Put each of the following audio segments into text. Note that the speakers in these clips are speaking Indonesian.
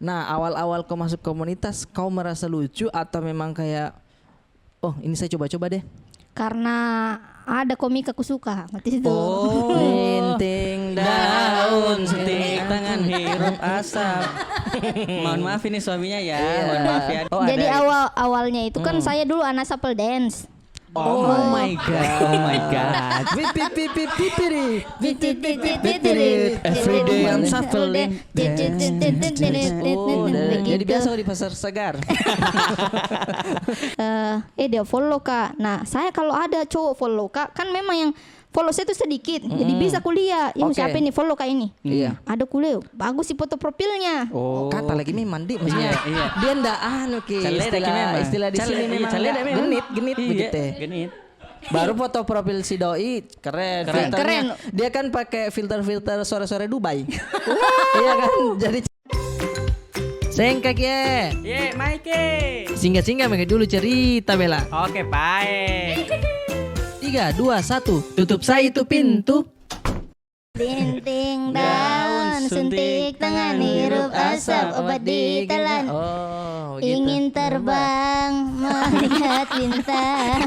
Nah, awal-awal kau masuk komunitas, kau merasa lucu atau memang kayak, oh ini saya coba-coba deh? Karena ada komik aku suka, mati itu. Oh, Linting daun suntik tangan hirup asap. Mohon maaf ini suaminya ya. Mohon maaf ya. Oh, Jadi ada- awalnya itu kan saya dulu anak supple dance. Oh my god. Oh my god. Every day I'm shuffling. Oh, jadi biasa di pasar Segar. Dia follow Kak. Nah saya kalau ada cowok follow Kak, kan memang yang follow saya itu sedikit, jadi bisa kuliah. Ini Oke. siapa ini follow Kak ini? Iya. Ada kuliah, bagus sih foto profilnya. Oh. Kata lagi memang mandi maksudnya. Iya. Dia ndak Ki. Istilah di sini memang nggak genit begitu. Genit. Baru foto profil si doi keren. Filternya. Keren. Dia kan pakai filter sore-sore Dubai. Iya kan? Jadi Sengkak ya. Ye, Maike. Singgah-singgah mereka dulu cerita Bella. Oke, baik. 3, 2, 1. Tutup saya itu pintu. Linting daun, suntik tangan, hirup asap, obat ditelan. Oh, begitu. Ingin terbang, melihat bintang.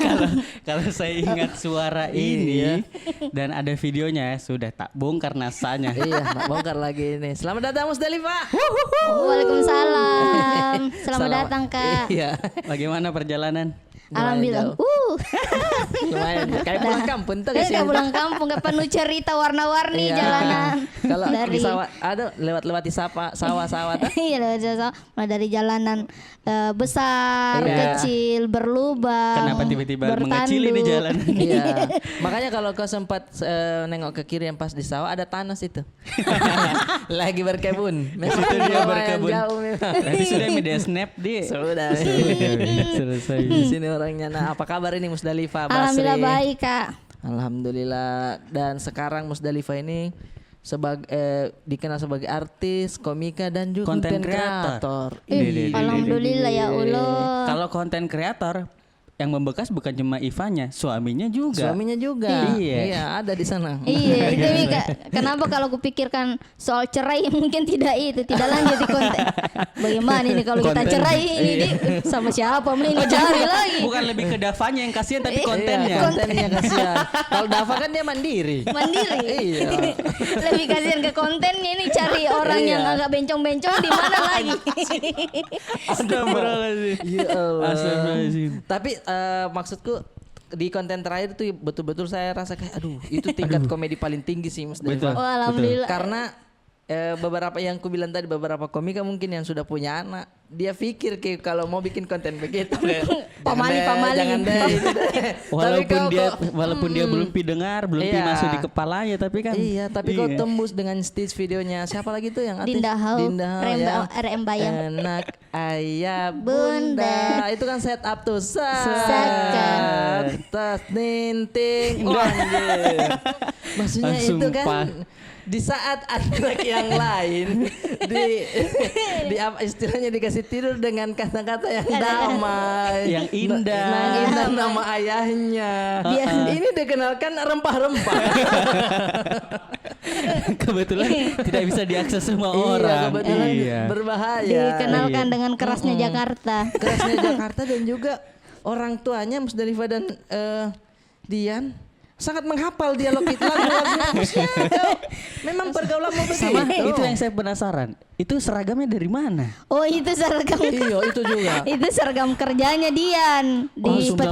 Kalau saya ingat suara ini dan ada videonya sudah tak bongkar nasanya. Iya, nak bongkar lagi ini. Selamat datang Musdalifah. Waalaikumsalam. Selamat datang Kak. Iya. Bagaimana perjalanan? Alhamdulillah. Lumayan. Kayak pulang kampung tuh Kayak pulang kampung, gak penuh cerita warna-warni Iya. jalanan. Kalau dari di sawah ada lewat-lewati sawah-sawah tuh. iya lewat jasa, mulai dari jalanan besar, Iya. kecil, berlubang. Kenapa tiba-tiba bertanduk. mengecil ini jalan? Iya. Makanya kalau kau sempat nengok ke kiri yang pas di sawah ada Thanos itu. Lagi berkebun. Itu dia Lumayan berkebun. Jauh memang. Nanti sudah media snap dia. Sudah. Selesai. Di sini orangnya. Nah, apa kabar ini Musdalifah Basri? Alhamdulillah baik Kak. Alhamdulillah. Dan sekarang Musdalifah ini dikenal sebagai artis, komika dan juga Content konten creator. kreator. Alhamdulillah ya Allah. Kalau konten kreator yang membekas bukan cuma Ivanya, suaminya juga. Suaminya juga. Iya. Ada di sana. Iya, itu nih, Kak. Kenapa kalau kupikirkan soal cerai mungkin tidak lanjut di konten. Bagaimana ini kalau kita Konten. cerai ini Iya. sama siapa mending cari lagi. Bukan lebih ke Davanya yang kasihan tapi Iya, kontennya. kontennya kasihan. Kalau Dava kan dia mandiri. Mandiri. Iya. Lebih kasihan ke kontennya ini cari orang Iya. yang agak bencong-bencong di mana lagi. Astagfirullahaladzim. Ya Allah. Astagfirullahaladzim. Tapi maksudku di konten terakhir tuh betul-betul saya rasa kayak aduh itu tingkat komedi paling tinggi sih Mas Betul. Dalifah. Oh, alhamdulillah. Karena beberapa yang ku bilang tadi beberapa komika mungkin yang sudah punya anak dia pikir kayak kalau mau bikin konten begitu Pamali. jangan deh gitu deh. Walaupun Tapi dia kok- walaupun dia belum dengar, belum Iya. masuk di kepalanya tapi kan. Iya, tapi kok tembus dengan stage videonya siapa lagi tuh yang artis? Dinda Hau, ya. RM Bayang. Enak ayah Bunda. bunda. Itu kan set up tuh. Saka. Tas ninting. Oh, anjir. Maksudnya Langsung itu kan pas. di saat anak yang lain di apa istilahnya dikasih tidur dengan kata-kata yang damai, Yang indah. indah nama ayahnya. Ini dikenalkan rempah-rempah. Kebetulan tidak bisa diakses semua Iya, orang. kebetulan Iya. berbahaya. Dikenalkan dengan kerasnya Jakarta. Kerasnya Jakarta dan juga orang tuanya Musdalifah dan Dian sangat menghafal dialog itu lagu-lagu. Memang pergaulan mau begitu. Sama itu yang saya penasaran. Itu seragamnya dari mana? Oh itu seragam. Iya, itu juga. Itu seragam kerjanya Dian Oh, di sumpah.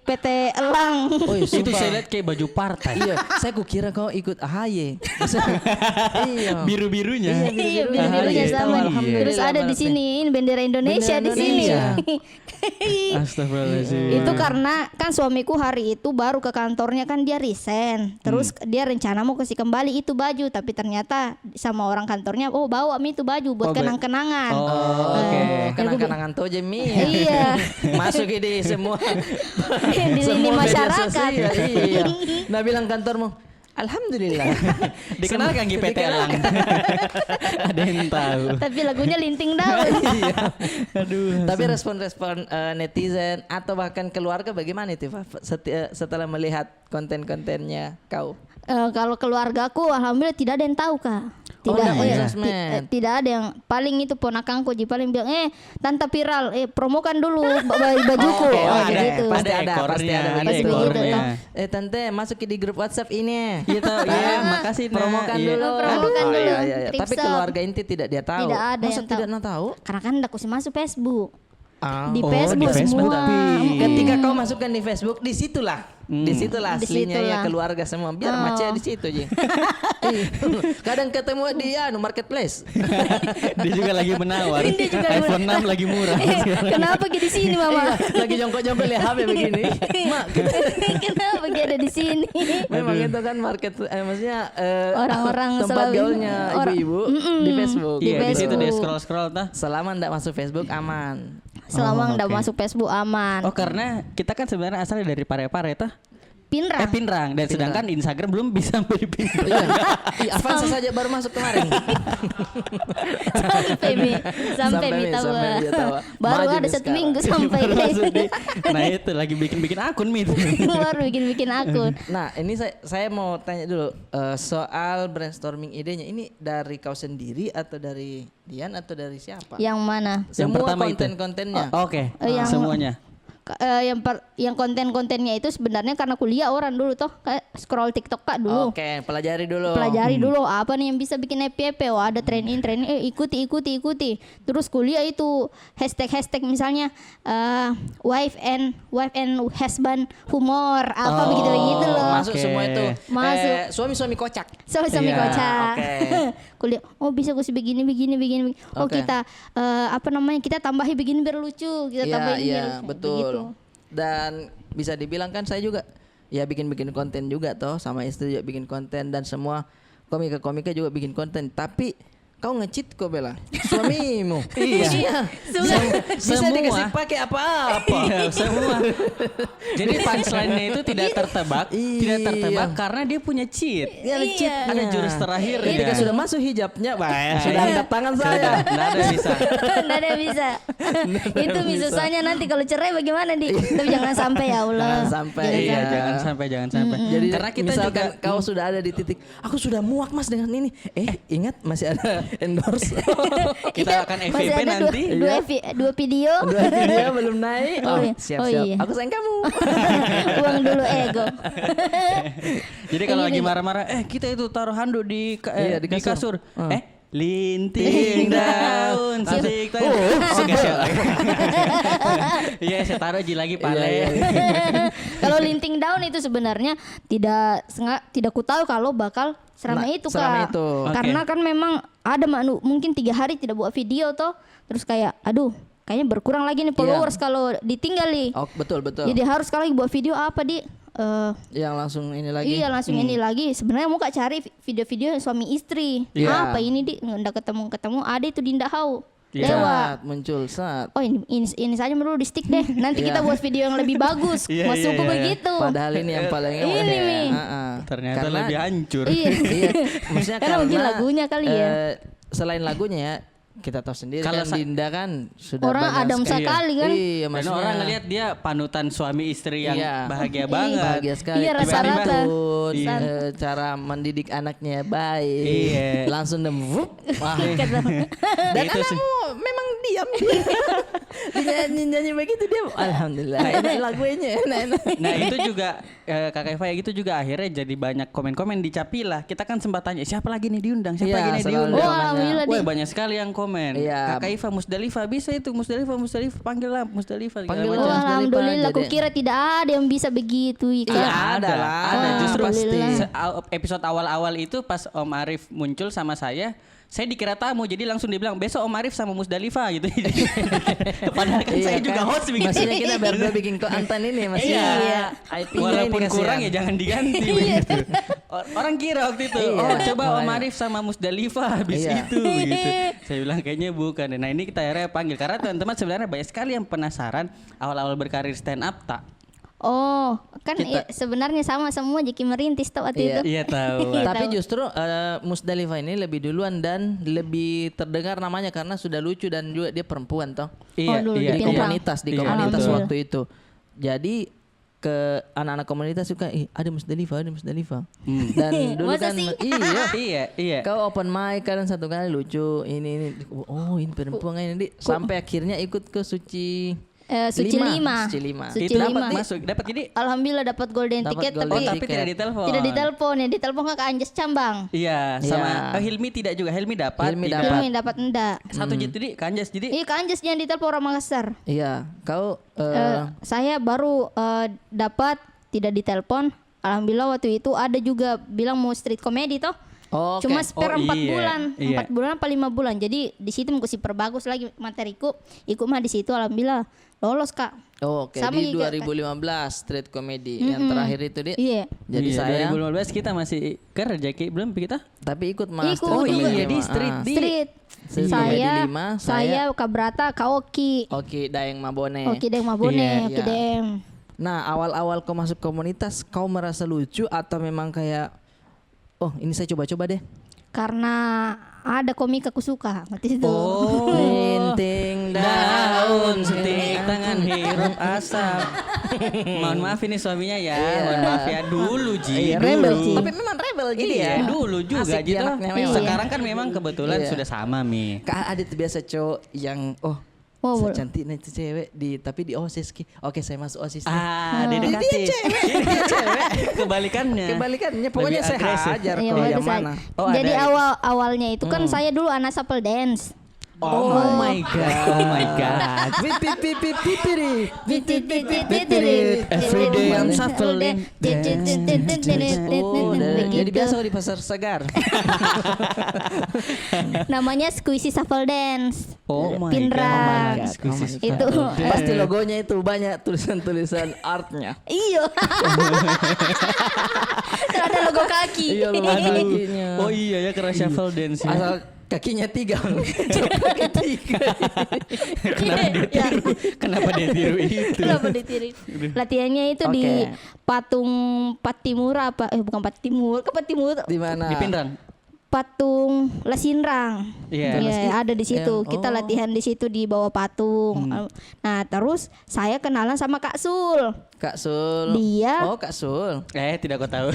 PT Elang. Oh, iya, Itu sumpah. saya lihat kayak baju partai. Iya, saya kukira kau ikut AHY. Iya. Biru-birunya. Iya, biru-birunya Iya, sama. iya. Terus ada di sini ini bendera Indonesia Bendera di sini. Indonesia. Astagfirullahaladzim. Itu karena kan suamiku hari itu baru ke kantornya kan dia resign. Terus dia rencana mau kasih kembali itu baju, tapi ternyata sama orang kantornya bawa Mi itu baju buat Oh, kenang-kenangan. Oh, oke. Kenang-kenangan tuh Jemi. Iya. Masuk di semua Di lini semua media masyarakat. sosial, iya. Nah bilang kantormu, alhamdulillah. Dikenalkan GPT Elang. Ada yang tahu. Tapi lagunya linting daun. Iya. Aduh. Tapi respon-respon netizen atau bahkan keluarga bagaimana itu Pak? Setelah melihat konten-kontennya kau? Kalau keluargaku alhamdulillah tidak ada yang tahu Kak. Tidak, enggak main eh, sosmed. tidak ada yang paling itu ponakanku Ji paling bilang tante viral promokan dulu bajuku Oke, oh, ada. gitu. Pasti ada, ekornya, pasti ada ada begitu. ekornya. Tante masuk di grup WhatsApp ini. Gitu, iya, makasih Nak. Promokan Iya. dulu. Promokan dulu. Iya. Tapi Tripsop. keluarga inti tidak dia tahu. Tidak ada Masa yang tidak tahu. tahu? Karena kan aku sih masuk Facebook. Di Oh, Facebook di Facebook. semua. Ketika kau masukkan di Facebook, disitulah disitulah aslinya ya Disitulah. keluarga semua. Biar macet di situ aja. Kadang ketemu dia marketplace. Dia juga lagi menawar. Dia juga iPhone 6 lagi murah. Kenapa Ki di sini Mama? Lagi jongkok-jongkok lihat HP begini. Mak, Kenapa Ki ada di sini? memang itu kan market, maksudnya Orang-orang tempat selalu- gaulnya ibu-ibu di Facebook. Iya, di situ Facebook. dia scroll-scroll tah. Selama ndak masuk Facebook aman. Selama nggak oke. masuk Facebook aman. Oh, karena kita kan sebenarnya asalnya dari Parepare tah. Pinrang. Pinrang dan sedangkan Instagram belum bisa beli Pinrang. Iya, Avanza saja baru masuk kemarin. sampai Mi tahu. sampai dia tahu. Baru Maju ada nih 1 sekarang. minggu sampai Baru masuk di- Nah itu lagi bikin akun Mi. baru bikin akun. Nah, ini saya mau tanya dulu soal brainstorming idenya. Ini dari kau sendiri atau dari Dian atau dari siapa? Yang mana? Yang Semua pertama itu. konten-kontennya. Oke, Yang- semuanya. Yang konten-kontennya itu sebenarnya karena kuliah orang dulu toh kayak scroll TikTok Kak dulu. Oke, pelajari dulu. Pelajari dulu apa nih yang bisa bikin FYP. Oh, ada training ikuti. Terus kuliah itu hashtag misalnya wife and husband humor apa begitu loh. Masuk Oke. semua itu. Masuk. Suami-suami kocak. Suami Iya, kocak. oke. Kuliah. Oh bisa gue begini. Oh Oke. kita kita tambahi begini biar lucu. Kita tambahin biar Iya, lucu. betul. Begitu. Dan bisa dibilang kan saya juga ya bikin konten juga toh, sama istri juga bikin konten dan semua komika juga bikin konten. Tapi kau nge-cheat kok Bella, suamimu. Iya. Bisa Semua. dikasih pakai apa-apa. Iya, semua. Jadi punchline-nya itu tidak tertebak, tidak tertebak Iya. karena dia punya cheat. Ya, ada cheatnya. Ada jurus terakhir. Ketika ya. sudah masuk hijabnya, Iya. sudah angkat tangan saya. Nggak ada bisa. Nggak ada yang bisa. Itu susahnya nanti kalau cerai bagaimana di? Tapi jangan sampai ya Allah. Jangan sampai. Iya, Ya. jangan sampai. Jadi Karena kita misalkan juga kau sudah ada di titik, aku sudah muak Mas dengan ini. Ingat masih ada endorse. kita akan masih FVP ada nanti. dua video. Dua video belum naik. Oh, iya. Siap. Oh, iya. Aku sayang kamu. Uang dulu ego. Jadi kalau lagi marah-marah, kita itu taruh handuk di Iya, di di kasur. kasur. Linting daun asik tanya. Oke, siap. Iya, saya taruh Ji lagi pale. Kalau linting down itu sebenarnya tidak ku tahu kalau bakal seramai itu seramai Kak. itu. Karena kan memang ada mungkin 3 hari tidak buat video toh. Terus kayak aduh kayaknya berkurang lagi nih followers kalau ditinggal nih. Oh, betul. Jadi harus sekali buat video apa di Yang langsung ini lagi. iya langsung ini lagi. Sebenarnya mau Kak cari video-video suami istri. Iya. Apa ini di nggak ketemu ada itu di Indahau. Iya. Lewat. Muncul saat. Oh ini saja perlu di stick deh. Nanti kita buat video yang lebih bagus. Iya, Masukku iya. begitu. Padahal ini yang paling Ini, Mi. Ternyata Karena- lebih hancur. Iya. Iya, maksudnya Karena mungkin lagunya kali ya. Selain lagunya ya, kita tahu sendiri Kalau kan Dinda kan sudah Orang banyak Adam sekali kan. Iya, Dan maksudnya orang ngelihat dia panutan suami istri yang Iya. bahagia banget. bahagia sekali. Iya, rasa-rasa. Attitude, Iya. cara mendidik anaknya baik. Iya. Langsung wup. Wah. Kata- Dan Itu sih. anakmu memang diam dia. Nyanyi begitu dia. Alhamdulillah. Enak lagunya enak. Nah itu juga Kak Eva gitu juga akhirnya jadi banyak komen-komen di Capila. Kita kan sempat tanya siapa lagi nih diundang, siapa Iya, lagi nih selalu diundang. Oh, namanya. alhamdulillah Wah Di. banyak sekali yang komen. Iya. Kak Eva Musdalifah bisa itu Musdalifah panggil lah Musdalifah. segala Panggil macam. Oh, Musdalifah, alhamdulillah. Aku jadi- kira tidak ada yang bisa begitu Ika. Iya, ada lah. Ada Oh, justru alhamdulillah. episode awal-awal itu pas Om Arif muncul sama saya dikira tamu jadi langsung dia bilang besok Om Arif sama Musdalifah gitu. Padahal kan saya juga host begitu. Maksudnya kita berdua bikin konten ini Mas. Iya. IP-nya Walaupun ini kurang kasihan. ya jangan diganti begitu. Orang kira waktu itu, Iya. oh coba Om Makanya. Arif sama Musdalifah habis Iya. itu begitu. Saya bilang kayaknya bukan. Nah ini kita akhirnya panggil karena teman-teman sebenarnya banyak sekali yang penasaran awal-awal berkarir stand up tak. Oh, kan Kita- sebenarnya sama semua Jeki merintis tuh waktu Iya. itu. Iya tahu. Tapi justru Musdalifah ini lebih duluan dan lebih terdengar namanya karena sudah lucu dan juga dia perempuan toh. Iya, Oh, dulu iya, di Di Pinrang. komunitas Iya. komunitas Alhamdulillah. waktu itu. Jadi ke anak-anak komunitas suka ada Musdalifah. Dan dulu Masa kan sih? Iya. kau open mic kadang satu kali lucu ini ini perempuan ini sampai akhirnya ikut ke Suci Suci 5. Suci 5. Suci Itu dapat 5. masuk, dapat jadi. Alhamdulillah dapat golden Dapat ticket golden tapi Tapi tidak ditelepon. tidak ditelepon ya, ditelepon ke Anjas Cambang. Iya, sama Iya. Hilmi tidak juga. Hilmi dapat. Hilmi tidak. dapat. Hilmi dapat enggak. Satu jadi kanjas jadi. Iya, ke Anjas yang ditelepon orang Makassar. Iya, kau Saya baru dapat tidak ditelepon. Alhamdulillah waktu itu ada juga bilang mau street comedy toh. oke. Cuma spare 4 iya, bulan, iya. 4 bulan apa 5 bulan. Jadi di situ mesti perbagus lagi materiku. Ikut mah di situ alhamdulillah lolos Kak. Oke, Sama di juga, 2015 street comedy yang terakhir itu dia. Iya. Jadi Iya, saya 2015 kita masih kerja Ki, belum kita? tapi ikut mas Ikut, street ikut. comedy Iya, di mah. street. Street. Street Saya, comedy 5, saya Kak Brata, Kak Oki. Oke, Daeng Mabone. Oki Deng Mabone, Iya, Oki iya. Deng. Nah, awal-awal kau masuk komunitas, kau merasa lucu atau memang kayak ini saya coba-coba deh. Karena ada komik aku suka waktu itu. Oh. Linting Daun setik tangan hirup asap. Mohon maaf ini suaminya ya. Mohon maaf ya dulu Ji. Iya, Dulu. rebel. Tapi memang rebel gitu Iya, ya. dulu juga Asik dia gitu. anaknya memang. Sekarang kan memang kebetulan Iya. sudah sama Mi. Kak ada tuh biasa cowok yang Oh, boleh. secantiknya itu cewek tapi di OSIS Ki. Oke, saya masuk OSIS. Dedikatif. Dia cewek. Kebalikannya. Kebalikannya pokoknya Lebih saya agresif. hajar Iya, kok bagus, yang San. mana. Oh, Jadi ada. awalnya itu kan saya dulu anak supple dance. Oh my god. Oh my god. Pip pip pip pip pip pip. Every day I'm shuffling. Jadi biasa di pasar Segar. Namanya Squishy Shuffle Dance. Oh my Pinrang. god. Squishy Itu Pasti logonya itu banyak tulisan-tulisan artnya. iyo. Terus ada logo kaki. Iya, logo kakinya. Oh iya ya kera shuffle dance ya. Asal kakinya 3. Kaki 3. Kenapa dia tiru itu? Kenapa ditiru? Latihannya itu di Oke. patung Patimura apa? Bukan Patimura, ke Patimura. Di mana? Di Pinrang. Patung Lasinrang. Iya. Iya, ada di situ. Yang- Kita oh. latihan di situ di bawah patung. Nah, terus saya kenalan sama Kak Sul. Kak Sul. Dia- Oh, Kak Sul. Tidak kau tahu.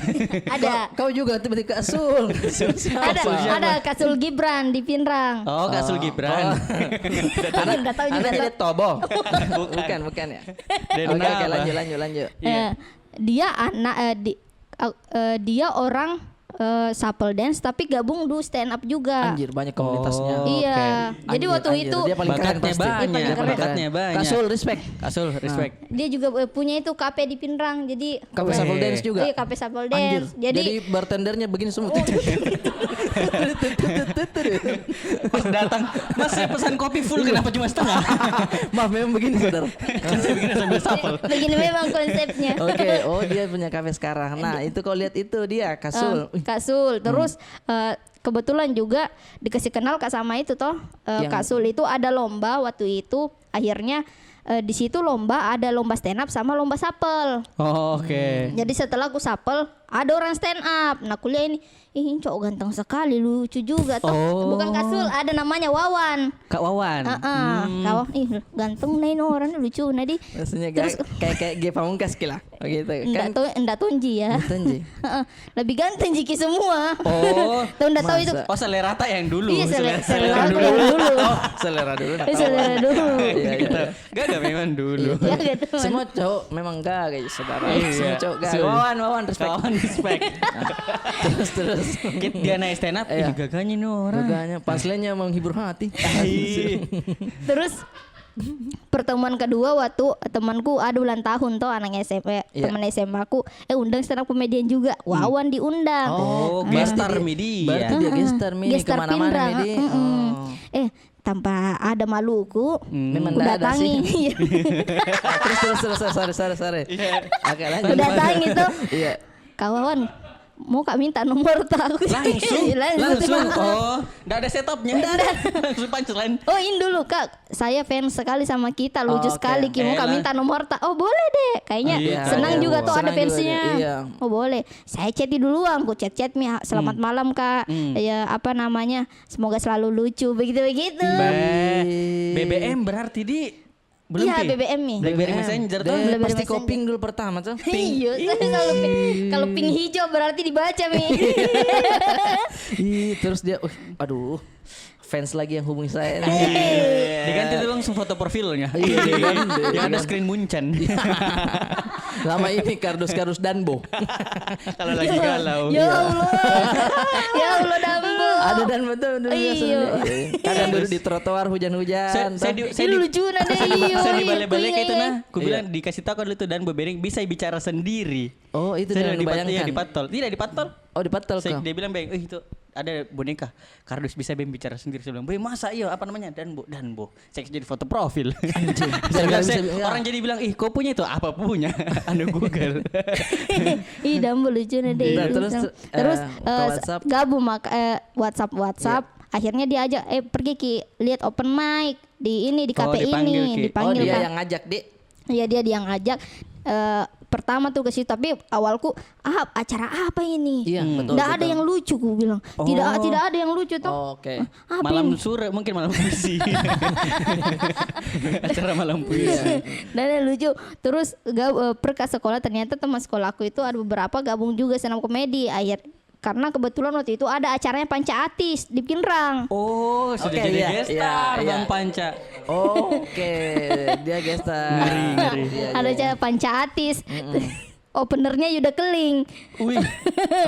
Ada Kau juga tiba-tiba Kak Sul. ada Kak Sul Gibran di Pinrang. Oh, Kak Sul Gibran. Enggak tahu juga. Anak Sul. ini Tobo. bukan ya. Dan Oke, apa? lanjut. Dia anak dia orang supple dance tapi gabung do stand up juga. Anjir, banyak komunitasnya. Oh. Iya. oke. Jadi waktu Anjir, itu dia paling keren Bakatnya pasti. banyak, paling keren. bakatnya banyak. Kak Sul, respect. Kak Sul, respect. dia juga punya itu kafe di Pinrang. Jadi Kafe Shuffle Dance juga. Iya, kafe supple Anjir. dance. Jadi bartendernya begini semua. Pas datang, Mas saya pesan kopi full kenapa cuma setengah? Maaf, memang begini, Saudara. Kan saya bikin sambil shuffle. Begini memang konsepnya. Oke, dia punya kafe sekarang. Nah, itu kau lihat itu dia, Kak Sul. Kak Sul. Terus kebetulan juga dikasih kenal Kak sama itu toh. Yang- Kak Sul itu ada lomba waktu itu. Akhirnya di situ ada lomba stand up sama lomba sapel. Oh, oke. Jadi setelah aku sapel ada orang stand up. Nah kuliah ini ini cowok ganteng sekali, lucu juga toh. Oh. Bukan Kak Sul, ada namanya Wawan. Kak Wawan. Kawan, ganteng nih no, orangnya lucu nadi. Maksudnya Terus- kayak G Pamungkas kila. Oh gitu. Kan Enggak tonji ya. Tonji. Lebih ganteng Jiki semua. Oh. Enggak tahu itu. Masa? Oh, selera tak yang dulu. Iya, selera aku yang dulu. selera dulu. Selera dulu. Iya, iya. Gak memang dulu. Ya gitu. Semua cowok memang gak kayak saudara. Iya. Semua cowok gak. Semua. Wawan respect. Kawan respect. terus. Dia naik stand up, Iya. gagahnya nih orang. Gagahnya punchline-nya menghibur hati. Terus pertemuan kedua waktu temanku ada ulang tahun toh anak SMP, Iya. teman SMA aku undang stand up comedian juga. Wawan diundang. Oh, berarti gestar dia- media. Berarti dia gestar mini Gestar kemana-mana Pinrang, midi. Mm-mm. Tanpa ada maluku, Memang ku nggak ada datangi. sih. Iya. Terus sorry. Oke, lanjut. Ku datangi tuh. Iya. Kawan, mau Kak minta nomor tak aku. Langsung. Oh, enggak ada setupnya. Langsung punchline. Oh ini dulu Kak, saya fans sekali sama kita, lucu Oh, oke. sekali. Mau Kak Elah. minta nomor tak? Oh boleh deh. Kayaknya Iya, senang iya. juga tuh ada Senang juga fansnya. dia, iya. Oh boleh. Saya chat duluan, aku chat mi. Selamat malam Kak. Ya apa namanya? Semoga selalu lucu begitu. BBM berarti di Belum, Iya, Pi? BBM nih. BlackBerry Messenger tuh. BlackBerry Pasti Messenger. koping dulu pertama tuh. Iya, kalau kalau pink hijau berarti dibaca Mi. Ih, terus dia, aduh, fans lagi yang hubungi saya. Diganti tuh langsung foto profilnya. Iya, Yang ada screen Muncan. Lama ini kardus-kardus Danbo. Kalau lagi galau. Ya Allah. Ya Allah Dambo. Ada Danbo tuh dulu Iya. biasanya. Kadang duduk di trotoar hujan-hujan. Ini lucu nah deh. Saya di Iya, balik-balik iya, itu iya. nah. Aku bilang dikasih tahu kalau itu dan Bering bisa bicara sendiri. Oh, itu Saya yang dibayangkan. Iya, di patol. Tidak di patol. Oh, di patel kok. Dia bilang Beng, itu ada boneka kardus bisa Beng bicara sendiri. Saya bilang, Beng masa iya apa namanya Danbo. Saya jadi foto profil. Orang jadi bilang, ih kau punya itu apa punya? Anu Google. Ih Dambo lucu nah deh. Nah, terus, ke WhatsApp. gabung WhatsApp. Akhirnya dia ajak pergi Ki lihat open mic di ini di Oh, kafe dipanggil, ini Ki. dipanggil dia kan. yang ngajak, Dik. Iya dia yang ngajak. Pertama tuh ke situ tapi awalku acara apa ini? Iya, betul. Nggak ada yang lucu ku bilang. Tidak ada yang lucu tuh. Oh, oke. Apa Malam ini? sore mungkin malam puisi. Acara malam puisi. Dan yang lucu. Terus perka sekolah ternyata teman sekolahku itu ada beberapa gabung juga senam komedi. Karena kebetulan waktu itu ada acaranya Panca Atis di Pinrang. Oh, sudah Oke, jadi iya, gestar iya, Bang iya. Panca. Oh, oke. Dia gestar. Ngeri. Iya, Ada iya. acara Panca Atis. Openernya Yuda Keling. Wih,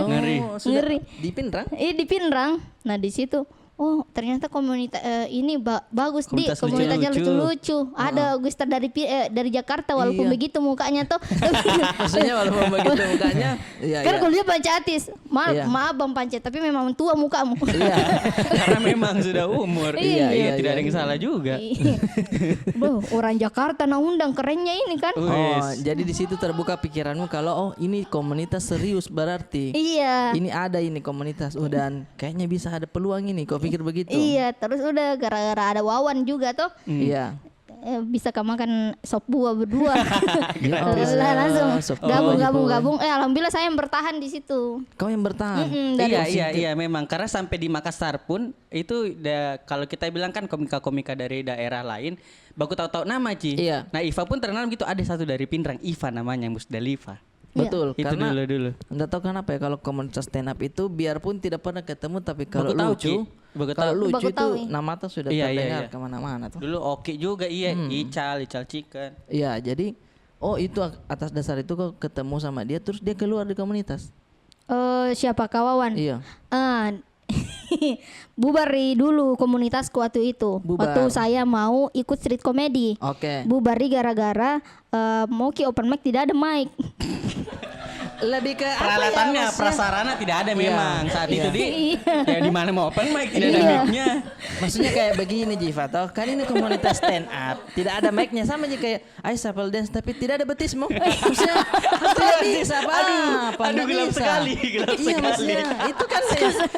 ngeri. Oh, sudah Ngeri. di Pinrang? Di Pinrang. Nah di situ, oh ternyata komunitas ini bagus di Komunitas komunitasnya lucu-lucu. lucu-lucu. Ada Guster dari Jakarta walaupun Iya. begitu mukanya tuh. Maksudnya walaupun begitu mukanya. Iya, Kan iya. kuliah Panca Atis. Iya. Maaf Bang Panca, tapi memang tua mukamu. Iya. Karena memang sudah umur. Iya, iya, tidak ada iya. yang salah juga. Bro, orang Jakarta nah undang kerennya ini kan. Oh, jadi di situ terbuka pikiranmu kalau ini komunitas serius berarti. Iya. Ini ada ini komunitas. Dan kayaknya bisa ada peluang ini. Kau pikir begitu? Iya, terus udah gara-gara ada Wawan juga tuh. Iya. Bisa makan sop buah berdua. Ya Lah, langsung sop gabung. Alhamdulillah saya yang bertahan di situ. Kau yang bertahan. Iya memang karena sampai di Makassar pun itu kalau kita bilang kan komika-komika dari daerah lain baku tahu-tahu nama Ci. Iya. Nah Iva pun terkenal gitu, ada satu dari Pinrang, Iva namanya Musdalifa. Betul, Itu karena dulu. Enggak tahu kenapa ya kalau komunitas stand up itu biarpun tidak pernah ketemu tapi kalau Baku tahu, lucu, Ki. Baku kalau tahu. lucu Baku itu tahu, iya. nama tuh sudah Iya, iya, terdengar iya. kemana-mana tuh. Dulu oke juga Ical Chicken. Iya, jadi itu atas dasar itu kau ketemu sama dia terus dia keluar di komunitas. Siapa kawawan? Iya. Bubar dulu komunitasku waktu itu. Bubar. Waktu saya mau ikut street comedy. Oke. Bubar gara-gara mau ki open mic tidak ada mic. Lebih ke Peralatannya, maksudnya? prasarana tidak ada memang saat itu di Iya. ya di mana mau open mic tidak ada Iya. mic-nya. Maksudnya kayak begini Jiva toh, kan ini komunitas stand up, tidak ada mic-nya sama aja kayak Ice Apple Dance tapi tidak ada betismu. Maksudnya tidak bisa apa? aduh, gelap sekali, gelap Iya sekali. maksudnya itu kan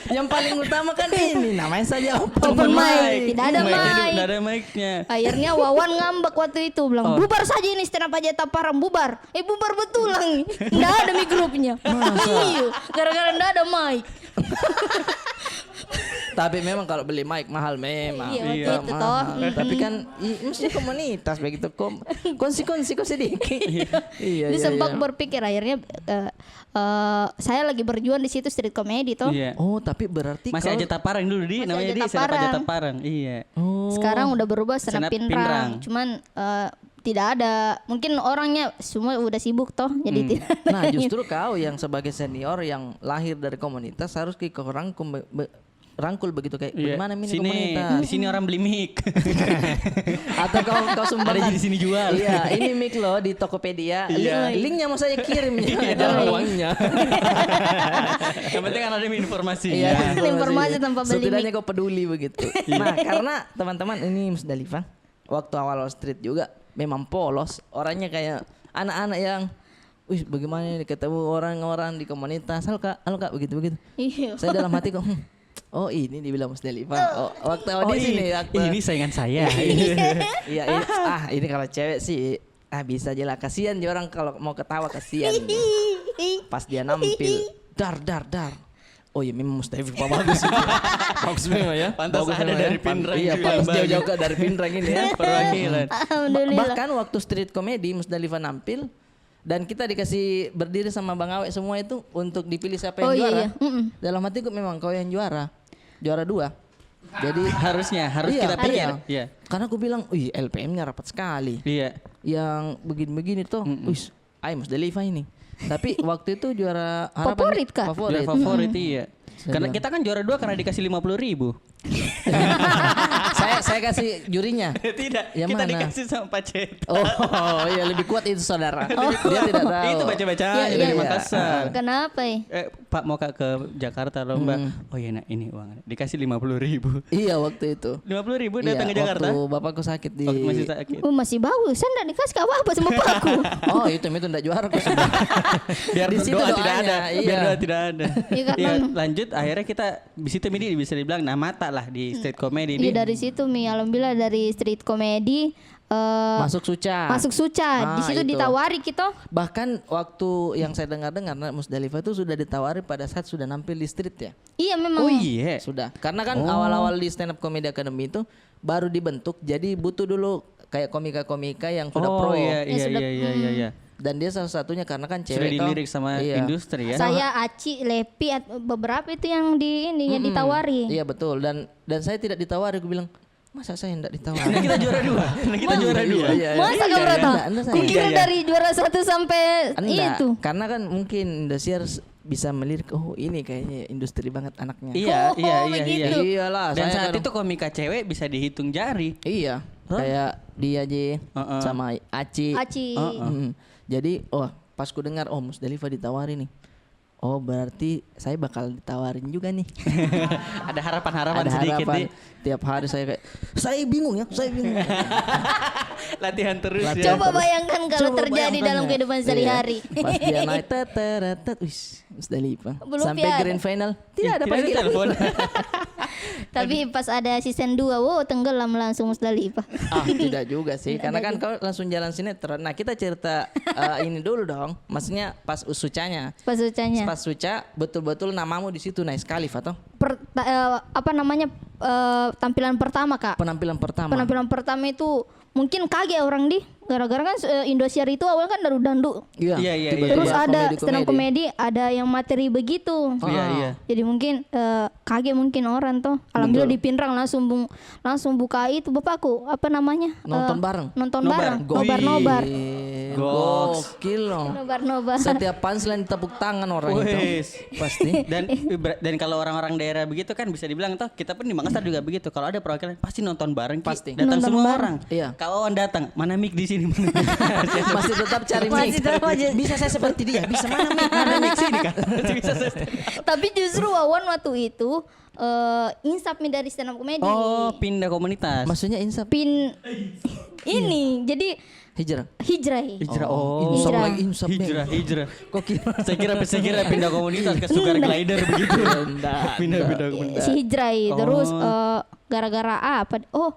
yang paling utama kan ini namanya saja Open mic. Tidak ada mic. Tidak ada mic-nya. Akhirnya Wawan ngambek waktu itu bilang bubar saja ini stand up aja Taparan bubar. Bubar betulan. Nggak ada mic grupnya. Iya, gara-gara nggak ada mic. Tapi memang kalau beli mic mahal memang. Iya, waktu Iya, itu mahal. toh. Tapi kan mesti komunitas begitu konsekuensi kok sedikit. Iya. Dia iya, sempat iya. berpikir akhirnya saya lagi berjuang di situ street comedy toh. Iya. Oh, tapi berarti Masih kau- aja Taparang dulu Masih namanya aja di Senap aja Taparang. Taparang. Iya. Oh. Sekarang udah berubah Senap senap Pinrang. Pinrang. Cuman tidak ada, mungkin orangnya semua udah sibuk toh, jadi tidak. ada Nah yang- justru kau yang sebagai senior yang lahir dari komunitas harus ke rangkul begitu kayak Iya. bagaimana mini Sini, komunitas di sini orang beli mic. atau kau sumbangkan Ada di sini jual. iya ini mic lo di Tokopedia Iya. linknya mau saya kirim ya Iya. uangnya Yang penting kan ada informasinya. iya Informasi tanpa beli setidaknya kau peduli begitu nah karena teman-teman ini Musdalifah waktu awal street juga memang polos orangnya kayak anak-anak yang wih bagaimana ini ketemu orang-orang di komunitas halo kak begitu Iya. saya dalam hati kok oh ini dibilang Musdalifah waktu audisi nih ini saingan saya. iya ini kalau cewek sih bisa aja lah kasihan dia orang kalau mau ketawa kasihan pas dia nampil dar oh iya memang Musdalifah bagus. Bagus memang ya. Pantas Bagus ada memang dari Pinrang Iya, juga pantas yang jauh-jauh dari Pinrang ini ya. Perwakilan. Alhamdulillah. Bahkan waktu street comedy Musdalifah nampil dan kita dikasih berdiri sama Bang Awe semua itu untuk dipilih siapa yang Oh, iya, juara. iya. Mm-mm. Dalam hatiku memang kau yang juara. Juara 2. Jadi harus iya, kita pikir. iya. Iya. Karena aku bilang, "Wih, LPM-nya rapat sekali." Iya. Yang begini-begini tuh, wis, ay Musdalifah ini. Tapi waktu itu juara harapan Favorit, Kak? Juara favorit iya. Karena kita kan juara 2 karena dikasih 50.000. saya kasih jurinya. Tidak, Yang kita mana? dikasih sama Pak Cet. Oh, iya lebih kuat itu saudara. Dia tidak tahu. Itu baca-baca Iya, dari iya. Makassar. Kenapa ya? Pak mau ke Jakarta lomba. Oh iya nak ini uang. Dikasih 50.000. Iya waktu itu. 50.000 Iya, datang ke Jakarta. Waktu bapakku sakit di. Waktu masih sakit. Oh, masih bagus. Saya enggak dikasih apa-apa sama bapakku. Oh itu enggak juara kok sudah. Biar Di situ doa tidak doanya, ada. iya. Biar doa tidak ada. Iya, kan, Iya, Mam. lanjut akhirnya kita di situ Midi bisa dibilang nah mata lah di street comedy Iya dari situ Mi, alhamdulillah dari street comedy Masuk Suca. masuk Suca. Di Ah, situ itu. ditawari kita. Bahkan waktu yang saya dengar-dengar Musdalifah itu sudah ditawari pada saat sudah nampil di street ya. Iya memang. Oh iya. Sudah. Karena kan awal-awal di Stand Up Comedy Academy itu baru dibentuk, jadi butuh dulu kayak komika-komika yang sudah Oh pro. iya iya sudah- iya iya. Dan dia salah satunya karena kan Sudah cewek toh. dilirik sama Iya. industri ya. Saya Aci, Lepi, beberapa itu yang di ini yang ditawari. Iya betul. Dan saya tidak ditawari, aku bilang masa saya tidak ditawari. Nah, kita juara 2. Nah, kita juara 2. Iya, iya. Masa kamu rata? Anda saya. Kukira Iya, iya. dari juara 1 sampai Enggak, itu. karena kan mungkin Indosiar bisa melirik, oh ini kayaknya industri banget anaknya. Iya, Oh, iya, iya, begitu. iya. Iyalah, Dan saya saat kan- itu komika cewek bisa dihitung jari. Iya, kayak dia Ji Heeh. sama Aci. Aci. Jadi, pas ku dengar Musdalifah ditawari nih. Oh berarti saya bakal ditawarin juga nih. Ada harapan-harapan Ada sedikit harapan. nih. Tiap hari saya kayak, saya bingung ya, saya bingung. Latihan terus Latihan. ya. Coba bayangkan kalau Coba terjadi bayangkan dalam ya. kehidupan sehari-hari. Iya. Pas dia naik tet, wis Musdalifah. Belum Sampai ada. grand final tidak ada Tidak ada panggilan. telepon. Tapi pas ada season 2, wow tenggelam langsung Musdalifah. Tidak juga sih, karena kan kau langsung jalan sinetron. Nah kita cerita ini dulu dong, maksudnya pas Sucanya. Pas Sucanya. Pas Suca betul-betul namamu di situ Nice Khalif atau Apa namanya tampilan pertama Kak. penampilan pertama. Penampilan pertama itu mungkin kaget orang di gara-gara kan Indosiar itu awal kan dandu. Iya, iya, tiba-tiba Terus ada komedi-komedi. stand up komedi, ada yang materi begitu. Iya, iya. Jadi mungkin kaget mungkin orang tuh. Alhamdulillah di Pinrang langsung buka itu bapakku apa namanya? Nonton bareng. Nonton Nobar. bareng. Wih. Nobar. Goks. Gokil loh. Nobar. Setiap punchline tepuk tangan orang itu. Wes. Pasti. Dan kalau orang-orang daerah begitu kan bisa dibilang toh kita pun di Makassar juga begitu. Kalau ada perwakilan pasti nonton bareng. Ki. Pasti. Datang Nonton semua bareng. orang. Iya. Kawan datang, mana mic di sini? Masih tetap cari mic. Masih tetap aja. Bisa saya seperti dia, bisa mana mic? Mana mic sini kan? Bisa Tapi justru Wawan waktu itu insap mi dari stand up komedi. Oh, pindah komunitas. Maksudnya insaf Pin ini jadi hijrah. hijrah. Hijrah. Oh. Insaf Hijrah. lagi insaf nih. Hijrah. Kok kira? Saya kira pindah komunitas ke Sugar Glider begitu. Pindah komunitas. Si hijrah terus gara-gara apa? Oh,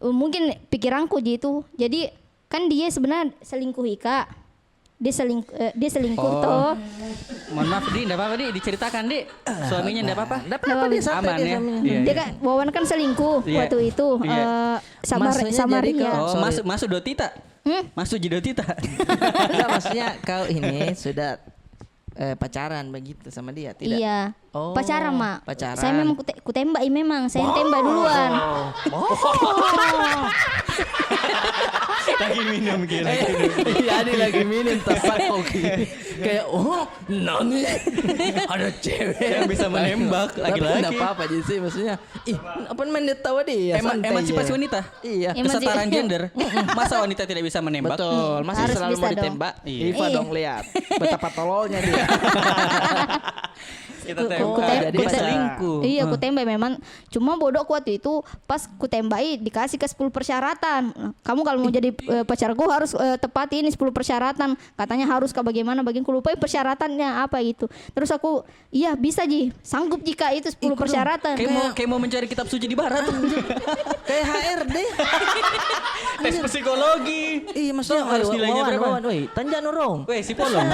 mungkin pikiranku gitu. Jadi kan dia sebenarnya selingkuhi Kak. Dia selingkuh toh. Mohon maaf Di, enggak apa-apa Di, diceritakan Di. Suaminya enggak apa-apa. Enggak apa-apa dia santai Aman dia ya. suaminya. Iya, Dia iya. kan Wawan kan selingkuh Iya. waktu itu. Iya. Maksudnya Sama jadi Ria. kau- Oh, Sorry. masuk Dotita. Masuk Dotita. Enggak maksudnya kau ini sudah pacaran begitu sama dia tidak? Iya. Oh, Pacaran, Mak. pacaran. Saya memang kutembak memang. Saya yang tembak duluan. Lagi minum kira. Iya dia lagi minum tepat koki. Kayak nani ada cewek Yang bisa menembak Tapi laki-laki. enggak apa-apa jadi sih maksudnya. Ih, apa main dia tahu dia? santai Emansipasi aja. wanita. Iya. Kesetaraan gender. Masa wanita tidak bisa menembak? Betul, masih Harus selalu bisa mau dong. ditembak. Iya. Iva Iya. dong lihat betapa tololnya dia. Kita Oh, tembak. jadi Dia pacaran. selingkuh. Iya, ku tembak memang. Cuma bodoh waktu itu pas ku tembai dikasih ke 10 persyaratan. Nah, kamu kalau mau jadi pacarku harus tepati ini 10 persyaratan. Katanya harus ke bagaimana bagian ku lupa persyaratannya apa gitu. Terus aku, iya bisa Ji, sanggup jika itu 10 persyaratan. Kayak mau mencari kitab suci di barat. Kayak HRD. Tes psikologi. Iya maksudnya Tuh, harus nilainya berapa? Wawan, woi, tanja nurong. Weh, si Polong.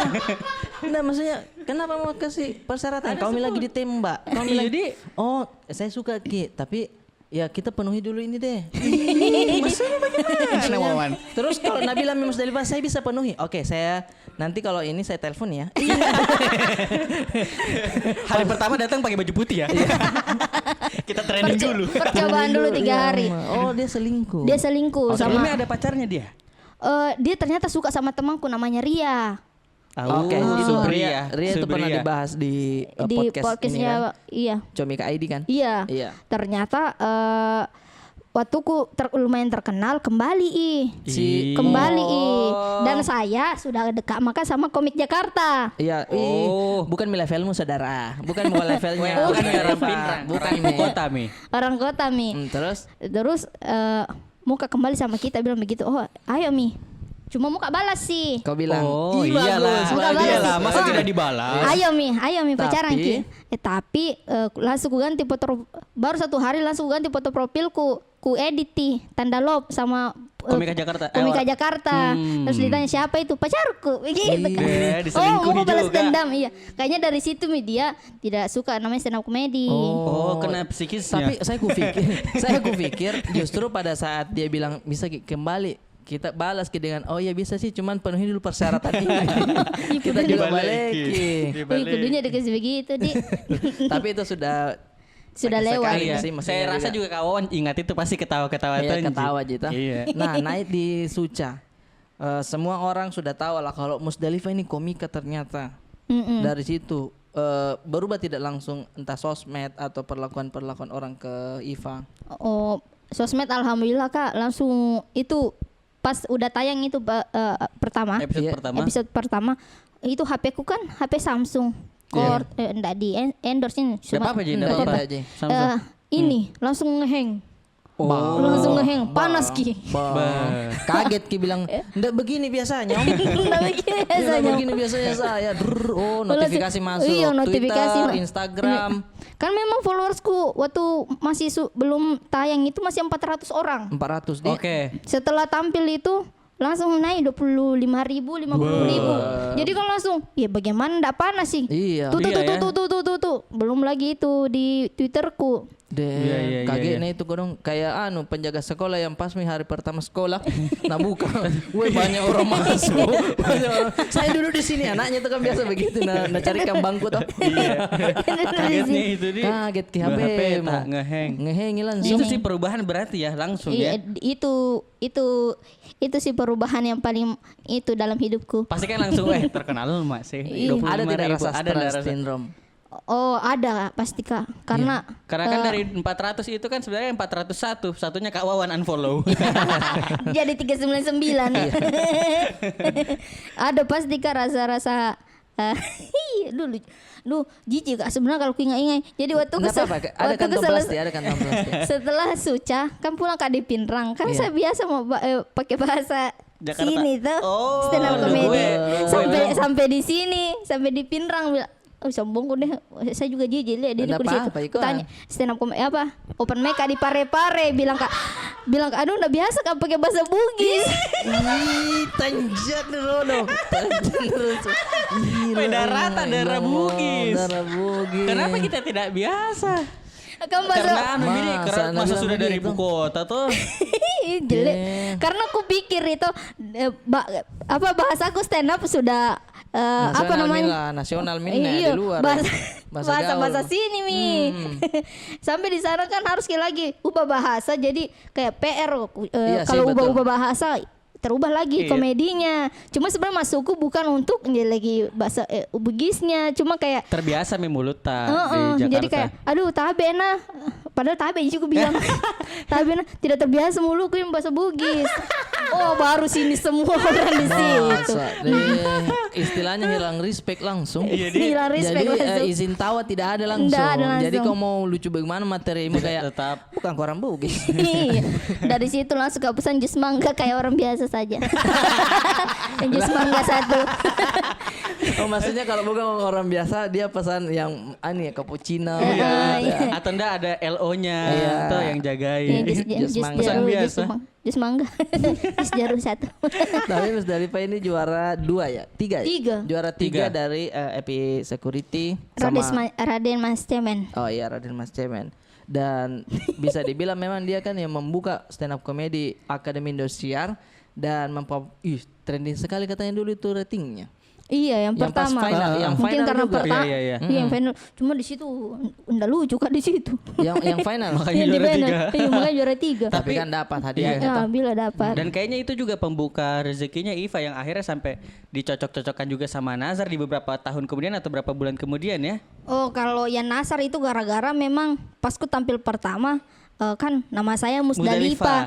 Nah maksudnya kenapa mau kasih persyaratan? Kau lagi ditembak. Kau Iya, bilang, Di. oh saya suka Ki, tapi ya kita penuhi dulu ini deh. Maksudnya Mana, Wawan? Terus kalau Nabila Musdalifah saya bisa penuhi. Oke, saya nanti kalau ini saya telepon ya. Hari pertama datang pakai baju putih ya. Kita training dulu. Percobaan dulu 3 hari. Oh dia selingkuh. Dia selingkuh sama Sebelumnya ada pacarnya dia. dia ternyata suka sama temanku namanya Ria. Oke, itu Ria itu pernah Subria. dibahas di Di podcast ini podcastnya kan. iya. Comika ID kan? Iya. Iya. Ternyata waktu lumayan terkenal kembali Si kembali dan saya sudah dekat maka sama Komik Jakarta. Iya, bukan mi levelmu saudara, bukan mau levelnya. Bukan Mi orang Reva. pinrang, bukan orang ibu Mi. kota Mi. Orang kota Mi. Terus Muka kembali sama kita bilang begitu. Oh, ayo Mi. Cuma muka balas sih. kau bilang, Oh "Ih, iyalah, bagus, Muka balas. iyalah, masa Oh. tidak dibalas? Ayo mi pacaran Tapi- Ki. Tapi langsung ku ganti foto baru 1 hari langsung ku ganti foto profilku. Ku edit tanda love sama Komika Jakarta. Komika Jakarta. Terus ditanya siapa itu? Pacarku. Begitu kan. Iya, Oh, diselingkuhi mau balas juga. dendam. Iya. Kayaknya dari situ dia tidak suka namanya stand up comedy. Oh, kena Tapi psikisnya. saya kupikir justru pada saat dia bilang bisa kembali kita balas dengan oh ya bisa sih cuman penuhi dulu persyaratan ini. Kita juga balikin. Wih, kudunya dikasih begitu, Di. Tapi itu sudah Sudah sakit lewat. sekali Iya. sih, maksudnya Saya rasa juga kawan ingat itu pasti ketawa-ketawa Iya, Tonji. ketawa Jita. Iya. Nah naik di Suca, semua orang sudah tahu lah kalau Musdalifah ini komika ternyata. Dari situ berubah tidak langsung entah sosmed atau perlakuan orang ke Iva. Oh, sosmed alhamdulillah Kak langsung itu pas udah tayang itu pertama. Episode Iya. pertama. Episode pertama itu HP ku kan HP Samsung. Core enggak di endorse ini. Enggak apa-apa Ji, enggak Enggak apa-apa. apa-apa, Ji. Samsung. Ini langsung ngeheng. Langsung ngeheng, panas Ki. Kaget Ki bilang, "Nggak begini biasanya." Om." Nggak begini Nggak biasanya. begini biasanya saya. Oh, notifikasi masuk. Iya, notifikasi. Twitter, Instagram. Kan memang followersku waktu masih belum tayang itu masih 400 orang. 400 dia. Oke. Setelah tampil itu langsung naik 25.000, 50.000. Jadi kan langsung, ya bagaimana ndak panas sih? Iya. Tuh, Iya, ya. tuh. Belum lagi itu di Twitterku. Iya, Kagetnya itu kodong kayak penjaga sekolah yang pas hari pertama sekolah nah buka weh banyak orang masuk banyak orang. Saya duduk di sini anaknya tuh kan biasa begitu nah carikan bangku tuh Iya. Kagetnya itu di kaget ki HP tak ngeheng. ngehengi langsung Itu sih perubahan berarti ya langsung Iya, ya. itu sih perubahan yang paling itu dalam hidupku. Pasti kan langsung terkenal Mak sih. Iya. ada tidak 25.000. rasa Ada nggak stres syndrome Oh, ada pasti Kak. Karena Karena kan dari 400 itu kan sebenarnya 401, satunya Kak Wawan unfollow. jadi 399. Ada pasti Kak rasa-rasa dulu jijik Kak sebenarnya kalau ku ingat-ingat. Jadi waktu nggak apa-apa ada kantong plastik ada kantong plastik setelah Suca kan pulang Kak di Pinrang kan saya biasa mau pakai bahasa Jakarta. sini tuh Oh, stand up lu comedy gue. sampai di sini sampai di Pinrang bilang oh sombong kok deh saya juga jijik lihat diriku di situ. apa-apa, Iko. Tanya stand up comedy apa open mic Kak di Pare-Pare bilang Kak aduh udah biasa Kak pakai bahasa Bugis. ih tanjak dulu Daratan daerah Bugis. darah Bugis Kenapa kita tidak biasa? Kan bahasa Karena ini Masa masa Nabila sudah dari begitu? ibu kota tuh. jelek. Karena aku pikir itu bahasaku stand up sudah apa namanya? Nasional min Iya, di luar bahasa sini Mi. Sampai di sana kan harus lagi ubah bahasa jadi kayak PR Iya sih, kalau betul. ubah bahasa terubah lagi Iya. komedinya. Cuma sebenarnya masukku bukan untuk lagi bahasa Bugisnya, cuma kayak Terbiasa mi mulut tak di Jakarta. jadi kayak aduh tabe nah padahal tabe juga bilang tabe nah tidak terbiasa mulutku yang bahasa Bugis. Oh baru sini semua orang di situ. Masa deh, istilahnya hilang respect langsung. Iya, Hilang respect Jadi langsung. izin tawa tidak ada langsung. Nggak ada Jadi langsung. kau mau lucu bagaimana materimu kayak Tetap. bukan orang Bugis. Iya. Dari situ langsung ke pesan jus mangga kayak orang biasa saja. Jus mangga 1. Oh maksudnya kalau bukan orang biasa dia pesan yang aneh cappuccino. Iya. Atau enggak ada LO-nya Iya. atau yang jagain. Jus mangga. jaru, Biasa. jus mangga, jus jaru 1. Tapi Musdalifah ini juara 2 ya? 3 ya? 3. Juara 3 Tiga. dari Epi Security sama Raden Mas Cemen. Oh iya Raden Mas Cemen. Dan bisa dibilang memang dia kan yang membuka stand up comedy Akademi Indosiar dan trending sekali katanya dulu itu ratingnya. Iya, yang Yang pas pertama. final- yang Mungkin final karena juga. pertama. Iya, iya, Iya, yang final. Cuma di situ enggak lucu Kak di situ. yang final. Makanya Yang di juara final. 3. Iya, makanya juara 3. Tapi kan dapat hadiahnya Ya, toh. bila dapat. Dan kayaknya itu juga pembuka rezekinya Iva yang akhirnya sampai dicocok-cocokkan juga sama Nazar di beberapa tahun kemudian atau berapa bulan kemudian ya. Oh, kalau yang Nasar itu gara-gara memang pas ku tampil pertama kan nama saya Musdalifah.